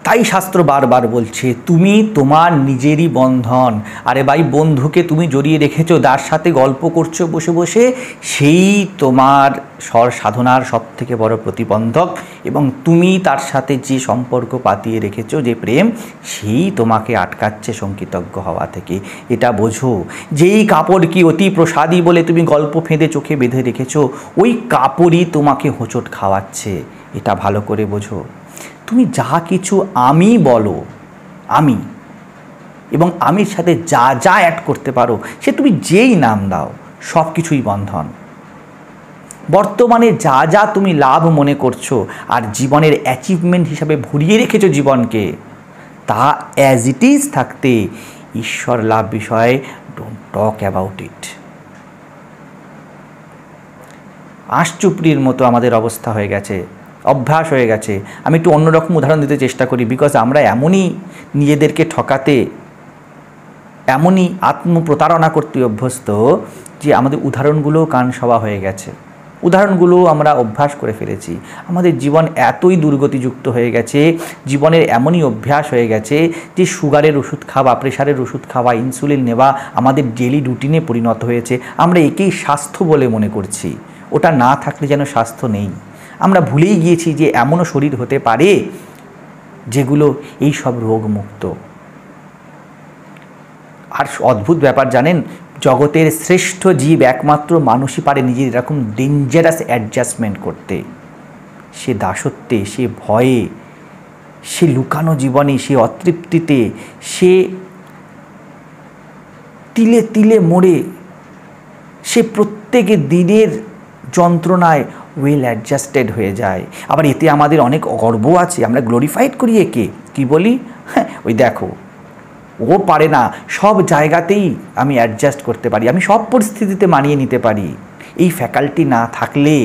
তাই শাস্ত্র বারবার বলছে তুমি তোমার নিজেরই বন্ধন। আরে ভাই, বন্ধুকে তুমি জড়িয়ে রেখেছো, যার সাথে গল্প করছো বসে বসে, সেই তোমার স্বর সাধনার সব থেকে বড় প্রতিবন্ধক। এবং তুমি তার সাথে যে সম্পর্ক পাতিয়ে রেখেছো, যে প্রেম, সেই তোমাকে আটকাচ্ছে সঙ্গীতজ্ঞ হওয়া থেকে। এটা বোঝো। যেই কাপড় কি অতি প্রসাদী বলে তুমি গল্প ফেঁদে চোখে বেঁধে রেখেছো, ওই কাপড়ই তোমাকে হোঁচট খাওয়াচ্ছে। এটা ভালো করে বোঝো। তুমি যা কিছু আমি বলো, আমি এবং আমির সাথে যা যা অ্যাড করতে পারো, সে তুমি যেই নাম দাও, সব কিছুই বন্ধন। বর্তমানে যা যা তুমি লাভ মনে করছো আর জীবনের অ্যাচিভমেন্ট হিসাবে ভরিয়ে রেখেছো জীবনকে, তা অ্যাজ ইট ইজ থাকতে ঈশ্বর লাভ বিষয়ে ডোন্ট টক অ্যাবাউট ইট। আঁশচুপড়ির মতো আমাদের অবস্থা হয়ে গেছে, অভ্যাস হয়ে গেছে। আমি একটু অন্যরকম উদাহরণ দিতে চেষ্টা করি, বিকজ আমরা এমনই নিজেদেরকে ঠকাতে, এমনই আত্মপ্রতারণা করতে অভ্যস্ত যে আমাদের উদাহরণগুলোও কানসভা হয়ে গেছে, উদাহরণগুলো আমরা অভ্যাস করে ফেলেছি। আমাদের জীবন এতই দুর্গতিযুক্ত হয়ে গেছে, জীবনের এমনই অভ্যাস হয়ে গেছে যে সুগারের ওষুধ খাওয়া, প্রেশারের ওষুধ খাওয়া, ইনসুলিন নেওয়া আমাদের ডেলি রুটিনে পরিণত হয়েছে। আমরা একেই স্বাস্থ্য বলে মনে করছি, ওটা না থাকলে যেন স্বাস্থ্য নেই। আমরা ভুলেই গিয়েছি যে এমনও শরীর হতে পারে যেগুলো এই সব রোগমুক্ত। আর অদ্ভুত ব্যাপার জানেন, জগতের শ্রেষ্ঠ জীব একমাত্র মানুষই পারে নিজের এরকম ডেঞ্জারাস অ্যাডজাস্টমেন্ট করতে। সে দাসত্বে, সে ভয়ে, সে লুকানো জীবনে, সে অতৃপ্তিতে, সে তিলে তিলে মরে, সে প্রত্যেক দিনের যন্ত্রণায় ওয়েল অ্যাডজাস্টেড হয়ে যায়। আবার এতে আমাদের অনেক গর্ব আছে, আমরা গ্লোরিফাইড করি একে। কি বলি? হ্যাঁ, ওই দেখো, ও পারে না, সব জায়গাতেই আমি অ্যাডজাস্ট করতে পারি, আমি সব পরিস্থিতিতে মানিয়ে নিতে পারি। এই ফ্যাকাল্টি না থাকলে,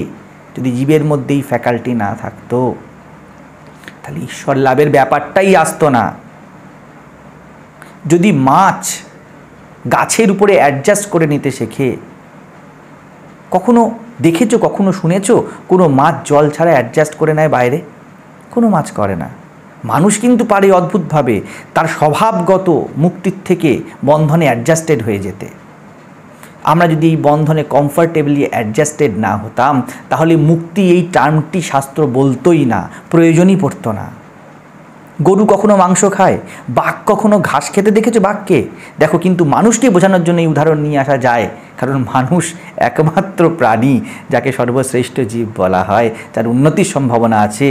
যদি জীবের মধ্যে এই ফ্যাকাল্টি না থাকতো, তাহলে ঈশ্বর লাভের ব্যাপারটাই আসতো না। যদি মাছ গাছের উপরে অ্যাডজাস্ট করে নিতে শেখে, কখনো দেখেছো, কখনো শুনেছো কোনো মাছ জল ছাড়া অ্যাডজাস্ট করে নেয় বাইরে? কোনো মাছ করে না। মানুষ কিন্তু পারে অদ্ভুতভাবে তার স্বভাবগত মুক্তির থেকে বন্ধনে অ্যাডজাস্টেড হয়ে যেতে। আমরা যদি এই বন্ধনে কমফর্টেবলি অ্যাডজাস্টেড না হতাম, তাহলে মুক্তি এই টার্মটি শাস্ত্র বলতোই না, প্রয়োজনই পড়তো না। গরু কখনো মাংস খায়, বাঘ কখনো ঘাস খেতে দেখেছো বাঘকে? দেখো, কিন্তু মানুষকে বোঝানোর জন্য এই উদাহরণ নিয়ে আসা যায়, কারণ মানুষ একমাত্র প্রাণী যাকে সর্বশ্রেষ্ঠ জীব বলা হয়, তার উন্নতির সম্ভাবনা আছে,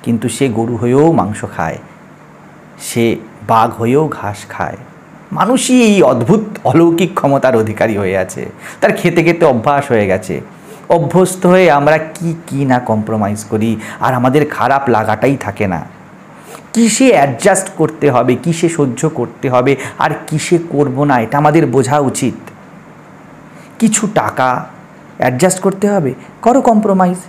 কিন্তু সে গরু হয়েও মাংস খায়, সে বাঘ হয়েও ঘাস খায়। মানুষই এই অদ্ভুত অলৌকিক ক্ষমতার অধিকারী হয়ে আছে, তার খেতে খেতে অভ্যাস হয়ে গেছে, অভ্যস্ত হয়ে আমরা কি না কম্প্রোমাইজ করি, আর আমাদের খারাপ লাগাটাই থাকে না। কিসে অ্যাডজাস্ট করতে হবে, কিসে সহ্য করতে হবে, আর কিসে করব না, এটা আমাদের বোঝা উচিত। কিছু টাকা অ্যাডজাস্ট করতে হবে, করো কম্প্রোমাইজ।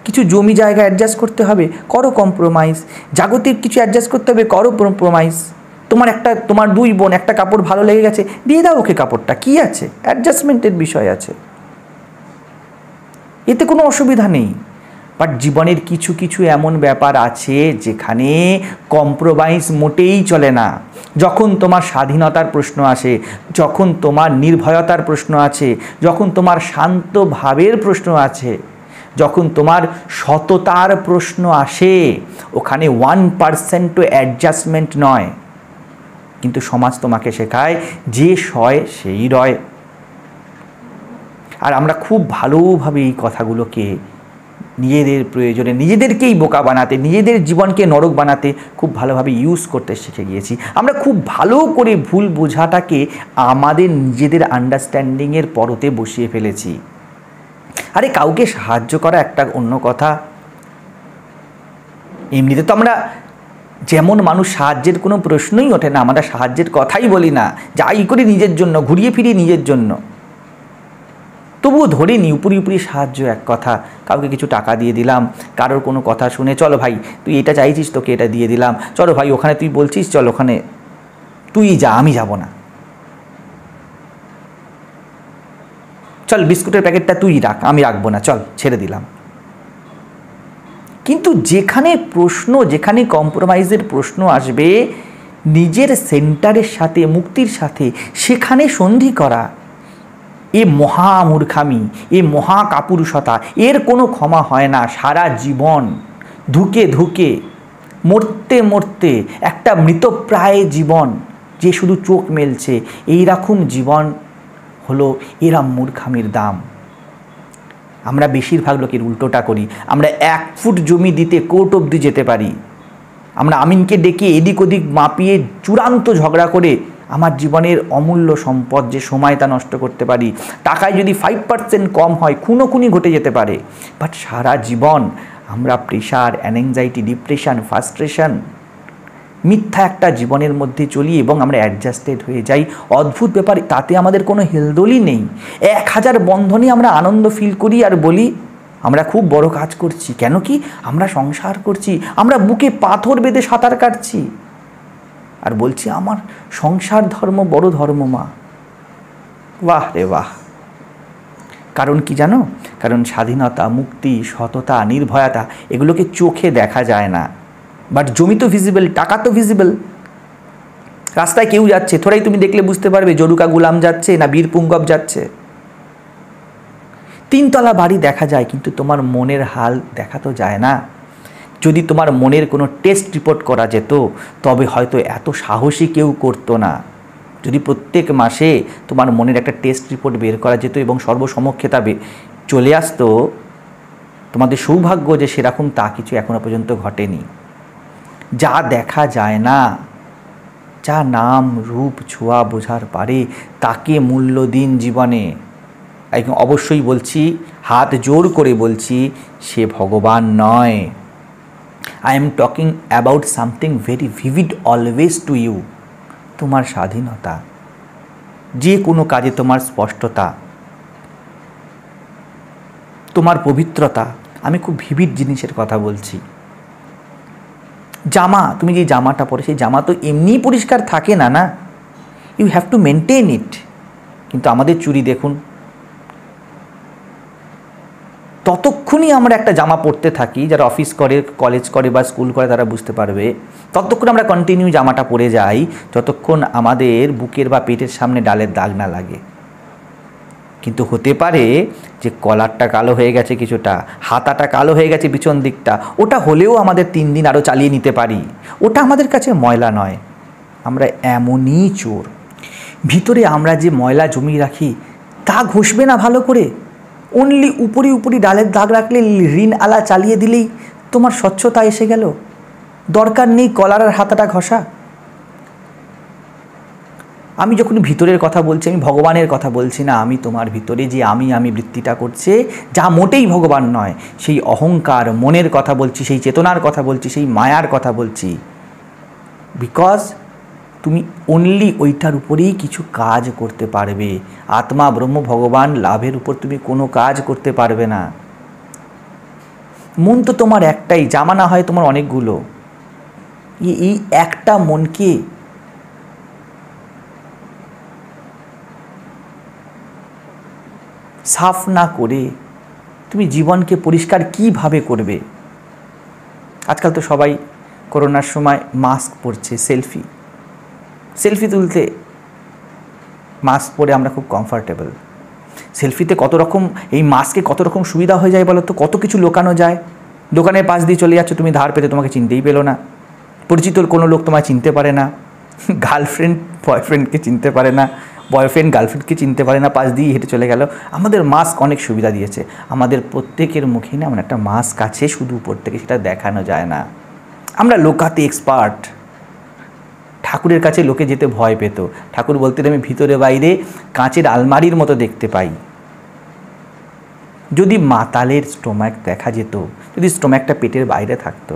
কিছু জমি জায়গা অ্যাডজাস্ট করতে হবে, করো কম্প্রোমাইজ। জাগতিক কিছু অ্যাডজাস্ট করতে হবে, করো কম্প্রোমাইজ। তোমার 2 বোন একটা কাপড় ভালো লেগে গেছে, দিয়ে দাও ওকে কাপড়টা, কি আছে, অ্যাডজাস্টমেন্টের বিষয় আছে, এতে কোনো অসুবিধা নেই। বাট জীবনের কিছু কিছু এমন ব্যাপার আছে যেখানে কম্প্রোমাইজ মোটেই চলে না। যখন তোমার স্বাধীনতার প্রশ্ন আসে, যখন তোমার নির্ভয়তার প্রশ্ন আছে, যখন তোমার শান্ত ভাবের প্রশ্ন আছে, যখন তোমার সততার প্রশ্ন আসে, ওখানে 1% অ্যাডজাস্টমেন্ট নয়। কিন্তু সমাজ তোমাকে শেখায় যে সয় সেই রয়। আর আমরা খুব ভালোভাবে এই কথাগুলোকে নিজেদের প্রয়োজনে, নিজেদেরকেই বোকা বানাতে, নিজেদের জীবনকে নরক বানাতে খুব ভালোভাবে ইউজ করতে শিখে গিয়েছি। আমরা খুব ভালো করে ভুল বোঝাটাকে আমাদের নিজেদের আন্ডারস্ট্যান্ডিংয়ের পরতে বসিয়ে ফেলেছি। আরে কাউকে সাহায্য করা একটা অন্য কথা, এমনিতে তো আমরা যেমন মানুষ, সাহায্যের কোনো প্রশ্নই ওঠে না, আমরা সাহায্যের কথাই বলি না, যাই করি নিজের জন্য, ঘুরিয়ে ফিরিয়ে নিজের জন্য। তবুও ধরে নি উপরি সাহায্য এক কথা, কাউকে কিছু টাকা দিয়ে দিলাম, কারোর কোনো কথা শুনে, চলো ভাই তুই এটা চাইছিস, তোকে এটা দিয়ে দিলাম, চলো ভাই ওখানে তুই বলছিস, চল ওখানে তুই যা, আমি যাব না, চল বিস্কুটের প্যাকেটটা তুই রাখ, আমি রাখবো না, চল ছেড়ে দিলাম। কিন্তু যেখানে কম্প্রোমাইজের প্রশ্ন আসবে, নিজের সেন্টারের সাথে, মুক্তির সাথে, সেখানে সন্ধি করা এ মহামূর্খামি, এ মহাকাপুরুষতা, এর কোনো ক্ষমা হয় না। সারা জীবন ধুকে ধুকে, মরতে মরতে, একটা মৃতপ্রায় জীবন যে শুধু চোখ মেলছে, এইরকম জীবন হলো এরা মূর্খামির দাম। আমরা বেশিরভাগ লোকের উল্টোটা করি। আমরা 1 ফুট জমি দিতে কোর্ট অবধি যেতে পারি। আমরা আমিনকে ডেকে এদিক ওদিক মাপিয়ে চূড়ান্ত ঝগড়া করে আমার জীবনের অমূল্য সম্পদ যে সময়, তা নষ্ট করতে পারি। টাকায় যদি 5% কম হয়, খুনোখুনি ঘটে যেতে পারে। বাট সারা জীবন আমরা প্রেশার, অ্যাংজাইটি, ডিপ্রেশন, ফ্রাস্ট্রেশন, মিথ্যা একটা জীবনের মধ্যে চলি এবং আমরা অ্যাডজাস্টেড হয়ে যাই। অদ্ভুত ব্যাপার, তাতে আমাদের কোনো হেলদোলই নেই। 1000 বন্ধনে আমরা আনন্দ ফিল করি আর বলি আমরা খুব বড় কাজ করছি। কেন কি? আমরা সংসার করছি, আমরা বুকে পাথর বেঁধে সাঁতার কাটছি আর বলছি আমার সংসার ধর্ম বড় ধর্ম মা। বাহ রে বাহ। কারণ কি জানো? কারণ স্বাধীনতা, মুক্তি, সততা, নির্ভয়তা এগুলোকে চোখে দেখা যায় না। বাট জমি তো ভিজিবল, টাকা তো ভিজিবল। রাস্তায় কেউ যাচ্ছে, থোড়াই তুমি দেখলে বুঝতে পারবে জরুকা গুলাম যাচ্ছে না বীর পুঙ্গব যাচ্ছে। 3 তলা বাড়ি দেখা যায়, কিন্তু তোমার মনের হাল দেখা তো যায় না। যদি তোমার মনের কোনো টেস্ট রিপোর্ট করা যেত, তবে হয়তো এত সাহসী কেউ করতো না। যদি প্রত্যেক মাসে তোমার মনের একটা টেস্ট রিপোর্ট বের করা যেত এবং সর্বসমক্ষে তা চলে আসতো, তোমাদের সৌভাগ্য যে সেরকম তা কিছু এখনো পর্যন্ত ঘটেনি। যা দেখা যায় না, যা নাম রূপ ছোঁয়া বোঝার পারে, তাকে মূল্য দিন জীবনে। অবশ্যই বলছি, হাত জোর করে বলছি, সে ভগবান নয়। I am talking about something very vivid always to you. তোমার স্বাধীনতা, যে কোনো কাজে তোমার স্পষ্টতা, তোমার পবিত্রতা। আমি খুব ভিভিড জিনিসের কথা বলছি। জামা, তুমি যে জামাটা পরে, সেই জামা তো এমনিই পরিষ্কার থাকে না, না, you have to maintain it. কিন্তু আমাদের চুরি দেখুন, ততক্ষণই আমরা একটা জামা পরতে থাকি, যারা অফিস করে, কলেজ করে বা স্কুল করে তারা বুঝতে পারবে, ততক্ষণ আমরা কন্টিনিউ জামাটা পরে যাই যতক্ষণ আমাদের বুকের বা পেটের সামনে ডালের দাগ না লাগে। কিন্তু হতে পারে যে কলারটা কালো হয়ে গেছে, কিছুটা হাতাটা কালো হয়ে গেছে পিছন দিকটা, ওটা হলেও আমাদের 3 দিন আরও চালিয়ে নিতে পারি, ওটা আমাদের কাছে ময়লা নয়। আমরা এমনই চোর, ভিতরে আমরা যে ময়লা জমিয়ে রাখি তা ঘষবে না ভালো করে, অনলি উপরি উপরি ডালের দাগ রাখলে ঋণ আলা চালিয়ে দিলেই তোমার স্বচ্ছতা এসে গেল। দরকার নেই কলার আর হাতাটা ঘষা। আমি যখন ভিতরের কথা বলছি, আমি ভগবানের কথা বলছি না, আমি তোমার ভিতরে যে আমি বৃত্তিটা করছে, যা মোটেই ভগবান নয়, সেই অহংকার মনের কথা বলছি, সেই চেতনার কথা বলছি, সেই মায়ার কথা বলছি। বিকজ তুমি অনলি ওইটার উপরেই কিছু কাজ করতে পারবে। আত্মা ব্রহ্ম ভগবান লাভের উপর তুমি কোনো কাজ করতে পারবে না। মন তো তোমার একটাই, জামা না হয় তোমার অনেকগুলো। এই একটা মনকে সাফ না করে তুমি জীবনকে পরিষ্কার কিভাবে করবে? আজকাল তো সবাই করোনার সময় মাস্ক পরছে, সেলফি তুলতে মাস্ক পরে আমরা খুব কমফর্টেবল। সেলফিতে কত রকম, এই মাস্কে কত রকম সুবিধা হয়ে যায় বলো তো, কত কিছু লোকানো যায়। দোকানের পাশ দিয়ে চলে যাচ্ছ, তুমি ধার পেতে তোমাকে চিনতেই পেলো না, পরিচিত কোনো লোক তোমায় চিনতে পারে না, গার্লফ্রেন্ড বয়ফ্রেন্ডকে চিনতে পারে না, বয়ফ্রেন্ড গার্লফ্রেন্ডকে চিনতে পারে না, পাশ দিয়ে হেঁটে চলে গেল। আমাদের মাস্ক অনেক সুবিধা দিয়েছে, আমাদের প্রত্যেকের মুখেই না এমন একটা মাস্ক আছে, শুধু উপর থেকে সেটা দেখানো যায় না। আমরা লোকাতে এক্সপার্ট। ঠাকুরের কাছে লোকে যেতে ভয় পেত, ঠাকুর বলতেন আমি ভিতরে বাইরে কাঁচের আলমারির মতো দেখতে পাই। যদি মাতালের স্টোমাক দেখা যেত, যদি স্টোমাকটা পেটের বাইরে থাকতো,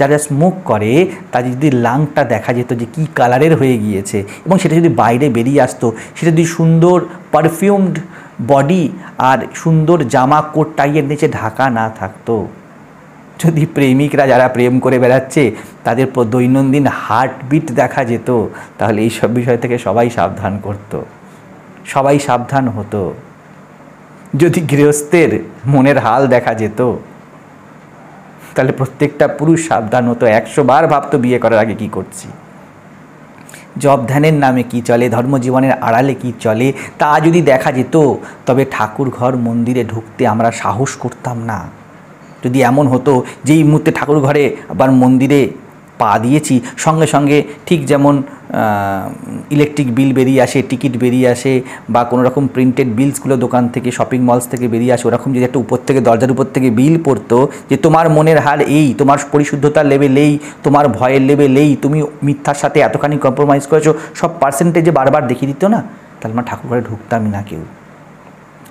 যারা স্মোক করে তার যদি লাংটা দেখা যেত যে কী কালারের হয়ে গিয়েছে, এবং সেটা যদি বাইরে বেরিয়ে আসতো, সেটা যদি সুন্দর পারফিউমড বডি আর সুন্দর জামা কোট টাইয়ের নিচে ঢাকা না থাকতো, যদি প্রেমিকরা যারা প্রেম করে বেড়াচ্ছে তাদের দৈনন্দিন হার্টবিট দেখা যেত, তাহলে এইসব বিষয় থেকে সবাই সাবধান করত, সবাই সাবধান হতো। যদি গৃহস্থের মনের হাল দেখা যেত, তাহলে প্রত্যেকটা পুরুষ সাবধান হতো, 100 বার ভাবতো বিয়ে করার আগে কি করছি। জপ ধ্যানের নামে কি চলে, ধর্মজীবনের আড়ালে কি চলে, তা যদি দেখা যেত, তবে ঠাকুর ঘর মন্দিরে ঢুকতে আমরা সাহস করতাম না। যদি এমন হতো যে এই মুহূর্তে ঠাকুর ঘরে আবার মন্দিরে পা দিয়েছি, সঙ্গে সঙ্গে ঠিক যেমন ইলেকট্রিক বিল বেরিয়ে আসে, টিকিট বেরিয়ে আসে, বা কোনো রকম প্রিন্টেড বিলসগুলো দোকান থেকে, শপিং মলস থেকে বেরিয়ে আসে, ওরকম যদি একটা উপর থেকে, দরজার উপর থেকে বিল পড়তো যে তোমার মনের হার এই, তোমার পরিশুদ্ধতার লেভেল এই, তোমার ভয়ের লেভেল এই, তুমি মিথ্যার সাথে এতখানি কম্প্রোমাইজ করেছো, সব পার্সেন্টেজে বারবার দেখিয়ে দিত না, তাহলে আমার ঠাকুর ঘরে ঢুকতামই না কেউ।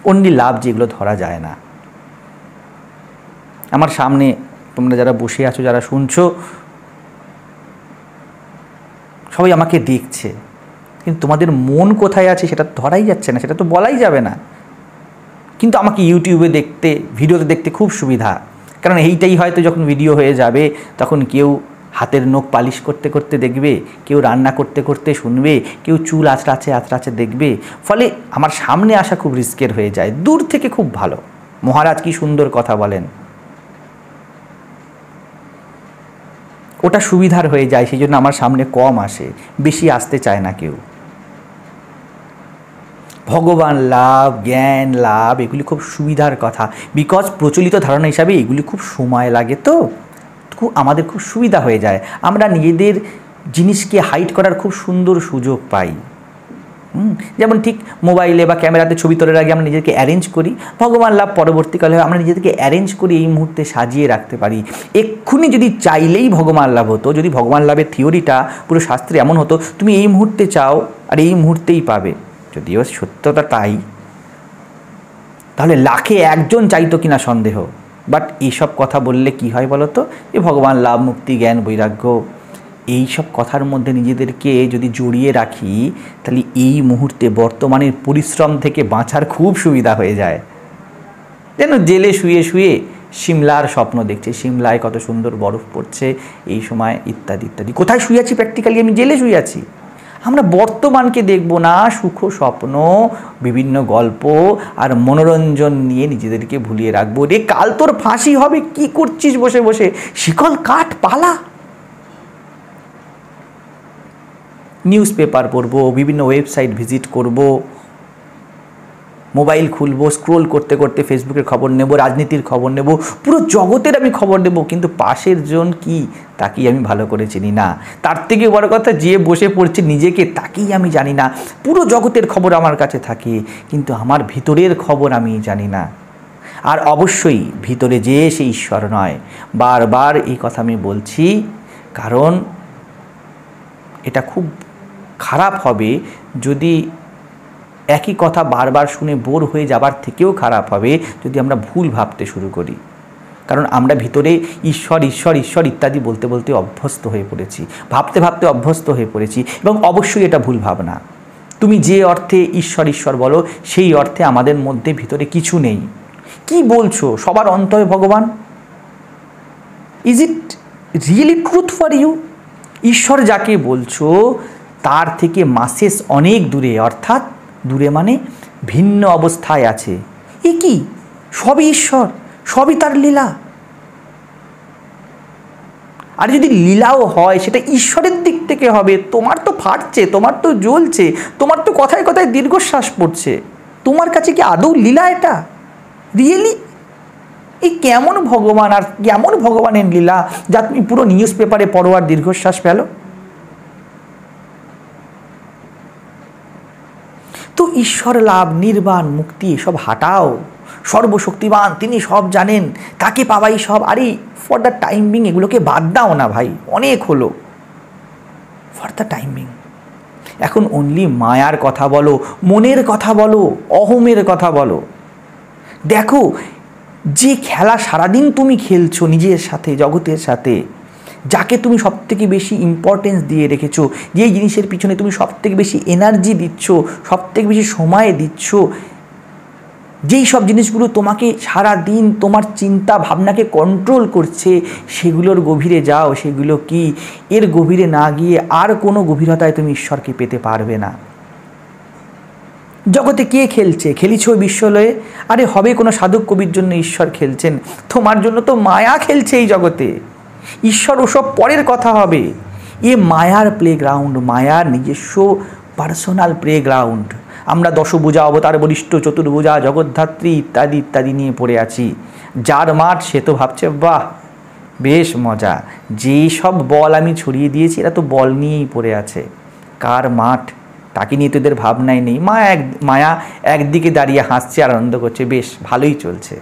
অনলি লাভ যেগুলো ধরা যায় না। আমার সামনে তোমরা যারা বসে আছো, যারা শুনছো, সবাই আমাকে দেখছে, কিন্তু তোমাদের মন কোথায় আছে সেটা ধরাই যাচ্ছে না, সেটা তো বলাই যাবে না। কিন্তু আমাকে ইউটিউবে দেখতে, ভিডিওতে দেখতে খুব সুবিধা, কারণ এইটাই হয়তো যখন ভিডিও হয়ে যাবে তখন কেউ হাতের নখ পালিশ করতে করতে দেখবে, কেউ রান্না করতে করতে শুনবে, কেউ চুল আঁচড়াচ্ছে দেখবে। ফলে আমার সামনে আসা খুব রিস্কের হয়ে যায়, দূর থেকে খুব ভালো। মহারাজ কি সুন্দর কথা বলেন, ওটা সুবিধার হয়ে যায়, সেই জন্য আমার সামনে কম আসে, বেশি আসতে চায় না কেউ। ভগবান লাভ, জ্ঞান লাভ, এগুলি খুব সুবিধার কথা, বিকজ প্রচলিত ধারণা হিসাবে এগুলি খুব সময় লাগে, তো আমাদের খুব সুবিধা হয়ে যায়, আমরা নিজেদের জিনিসকে হাইড করার খুব সুন্দর সুযোগ পাই। যেমন ঠিক মোবাইলে বা ক্যামেরাতে ছবি তোলার আগে আমরা নিজেকে অ্যারেঞ্জ করি, ভগবান লাভ পরবর্তীকালে আমরা নিজেদেরকে অ্যারেঞ্জ করি, এই মুহূর্তে সাজিয়ে রাখতে পারি। এক্ষুনি যদি চাইলেই ভগবান লাভ হতো, যদি ভগবান লাভের থিওরিটা পুরো শাস্ত্রে এমন হতো, তুমি এই মুহূর্তে চাও আর এই মুহূর্তেই পাবে, যদিও সত্যতা তাই, তাহলে লাখে একজন চাইতো কিনা সন্দেহ। বাট এইসব কথা বললে কি হয় বলো তো, এ ভগবান লাভ, মুক্তি, জ্ঞান, বৈরাগ্য, এই সব কথার মধ্যে নিজেদেরকে যদি জড়িয়ে রাখি, তাহলে এই মুহূর্তে বর্তমানের পরিশ্রম থেকে বাঁচার খুব সুবিধা হয়ে যায়। যেন জেলে শুয়ে শুয়ে সিমলার স্বপ্ন দেখছে, সিমলায় কত সুন্দর বরফ পড়ছে এই সময়, ইত্যাদি ইত্যাদি। কোথায় শুয়ে আছি? প্র্যাকটিক্যালি আমি জেলে শুয়ে আছি। আমরা বর্তমানকে দেখব না, সুখ স্বপ্ন, বিভিন্ন গল্প আর মনোরঞ্জন নিয়ে নিজেদেরকে ভুলিয়ে রাখবো। রে কাল তোর ফাঁসি হবে, কি করছিস বসে বসে, শিকল কাট, পালা। নিউজ পেপার পড়বো, বিভিন্ন ওয়েবসাইট ভিজিট করব, মোবাইল খুলবো, স্ক্রোল করতে করতে ফেসবুকের খবর নেব, রাজনীতির খবর নেব, পুরো জগতের আমি খবর নেব, কিন্তু পাশের জন কি তাকেই আমি ভালো করে চিনি না। তার থেকে বড় কথা, যে বসে পড়ছে নিজেকে তাকেই আমি জানি না। পুরো জগতের খবর আমার কাছে থাকে, কিন্তু আমার ভিতরের খবর আমি জানি না। আর অবশ্যই ভিতরে যে সে ঈশ্বর নয়। বারবার এই কথা আমি বলছি, কারণ এটা খুব খারাপ হবে যদি একই কথা বারবার শুনে বোর হয়ে যাবার থেকেও খারাপ হবে যদি আমরা ভুল ভাবতে শুরু করি। কারণ আমরা ভিতরে ঈশ্বর ঈশ্বর ঈশ্বর ইত্যাদি বলতে বলতে অভ্যস্ত হয়ে পড়েছি, ভাবতে ভাবতে অভ্যস্ত হয়ে পড়েছি, এবং অবশ্যই এটা ভুল ভাবনা। তুমি যে অর্থে ঈশ্বর ঈশ্বর বলো, সেই অর্থে আমাদের মধ্যে ভিতরে কিছু নেই। কি বলছো? সবার অন্তরে ভগবান? Is it really truth for you? ঈশ্বর যাকে বলছো তার থেকে মাসেস অনেক দূরে, অর্থাৎ দূরে মানে ভিন্ন অবস্থায় আছে। এ কি? সবই ঈশ্বর, সবই তার লীলা। আর যদি লীলাও হয় সেটা ঈশ্বরের দিক থেকে হবে। তোমার তো ফাটছে, তোমার তো জ্বলছে, তোমার তো কথায় কথায় দীর্ঘশ্বাস পড়ছে, তোমার কাছে কি আদৌ লীলা এটা? রিয়েলি? এই কেমন ভগবান আর কেমন ভগবানের লীলা যা তুমি পুরো নিউজ পেপারে পড়ো আর দীর্ঘশ্বাস ফেলো? তো ঈশ্বর লাভ, নির্বাণ, মুক্তি এসব হাটাও। সর্বশক্তিমান, তিনি সব জানেন, তাকে পাওয়াই সব। আরে ফর দ্য টাইম বিং এগুলোকে বাদ দাও না ভাই, অনেক হলো। ফর দ্য টাইম বিং এখন অনলি মায়ার কথা বলো, মনের কথা বলো, অহমের কথা বলো। দেখো, যে খেলা সারাদিন তুমি খেলছো নিজের সাথে, জগতের সাথে, যাকে তুমি সবথেকে বেশি ইম্পর্টেন্স দিয়ে রেখেছো, যেই জিনিসের পিছনে তুমি সবথেকে বেশি এনার্জি দিচ্ছ, সবথেকে বেশি সময় দিচ্ছ, যেই সব জিনিসগুলো তোমাকে সারা দিন তোমার চিন্তা ভাবনাকে কন্ট্রোল করছে, সেগুলোর গভীরে যাও। সেগুলো কি? এর গভীরে না গিয়ে আর কোনো গভীরতায় তুমি ঈশ্বরকে পেতে পারবে না। জগতে কে খেলছে? খেলিছ বিশ্বলয়ে? আরে হবে কোনো সাধক কবির জন্য ঈশ্বর খেলছেন, তোমার জন্য তো মায়া খেলছে এই জগতে। ঈশ্বর ওসব পরের কথা হবে। এ মায়ার প্লেগ্রাউন্ড, মায়ার নিজস্ব পার্সোনাল প্লেগ্রাউন্ড। আমরা দশভুজা, অবতার বলিষ্ঠ, চতুর্ভুজা, জগদ্ধাত্রী ইত্যাদি ইত্যাদি নিয়ে পড়ে আছি। যার মাঠ সে তো ভাবছে বাহ বেশ মজা, যেই সব বল আমি ছড়িয়ে দিয়েছি এরা তো বল নিয়েই পড়ে আছে। কার মাঠ তাকে নিয়ে তোদের ভাবনাই নেই। মায়া একদিকে দাঁড়িয়ে হাসছে আর আনন্দ করছে, বেশ ভালোই চলছে,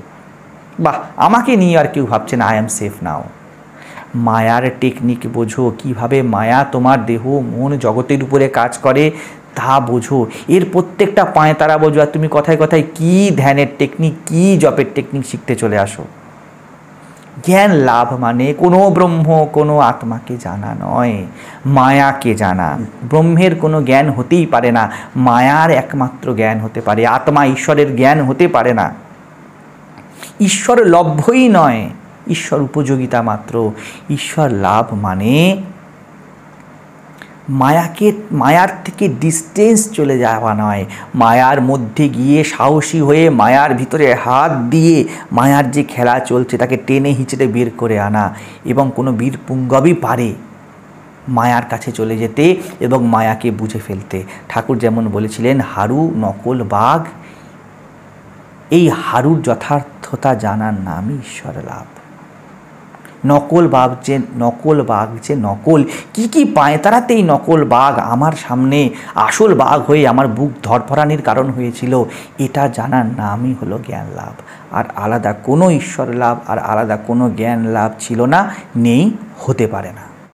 বাহ আমাকে নিয়ে আর কেউ ভাবছে না, আই এম সেফ নাও। মায়ার টেকনিক বোঝো, কিভাবে মায়া তোমার দেহ মন জগতের উপরে কাজ করে তা বোঝো। এর প্রত্যেকটা পাঁয়তারা বোঝো। আর তুমি কথায় কথায় কী ধ্যানের টেকনিক, কী জপের টেকনিক শিখতে চলে আসো। জ্ঞান লাভ মানে কোনো ব্রহ্ম, কোনো আত্মাকে জানা নয়, মায়াকে জানা। ব্রহ্মের কোনো জ্ঞান হতেই পারে না, মায়ার একমাত্র জ্ঞান হতে পারে। আত্মা ঈশ্বরের জ্ঞান হতে পারে না। ঈশ্বর লভ্যই নয়, ঈশ্বর উপযোগিতা মাত্র। ঈশ্বর লাভ মানে মায়ার থেকে ডিস্টেন্স চলে যাওয়া নয়, মায়ার মধ্যে গিয়ে সাহসী হয়ে মায়ার ভিতরে হাত দিয়ে মায়ার যে খেলা চলছে তাকে টেনে হিঁচড়ে বের করে আনা। এবং কোনো বীর পুঙ্গবই পারে মায়ার কাছে চলে যেতে এবং মায়াকে বুঝে ফেলতে। ঠাকুর যেমন বলেছিলেন, হারু নকল বাঘ, এই হারুর যথার্থতা জানার নামই ঈশ্বর লাভ। নকল বাঘ যে নকল, কি পাঁয়তারাতেই নকল বাঘ আমার সামনে আসল বাঘ হয়ে আমার বুক ধরফরানির কারণ হয়েছিল, এটা জানার নামই হলো জ্ঞান লাভ। আর আলাদা কোনো ঈশ্বর লাভ আর আলাদা কোনো জ্ঞান লাভ ছিল না, নেই, হতে পারে না।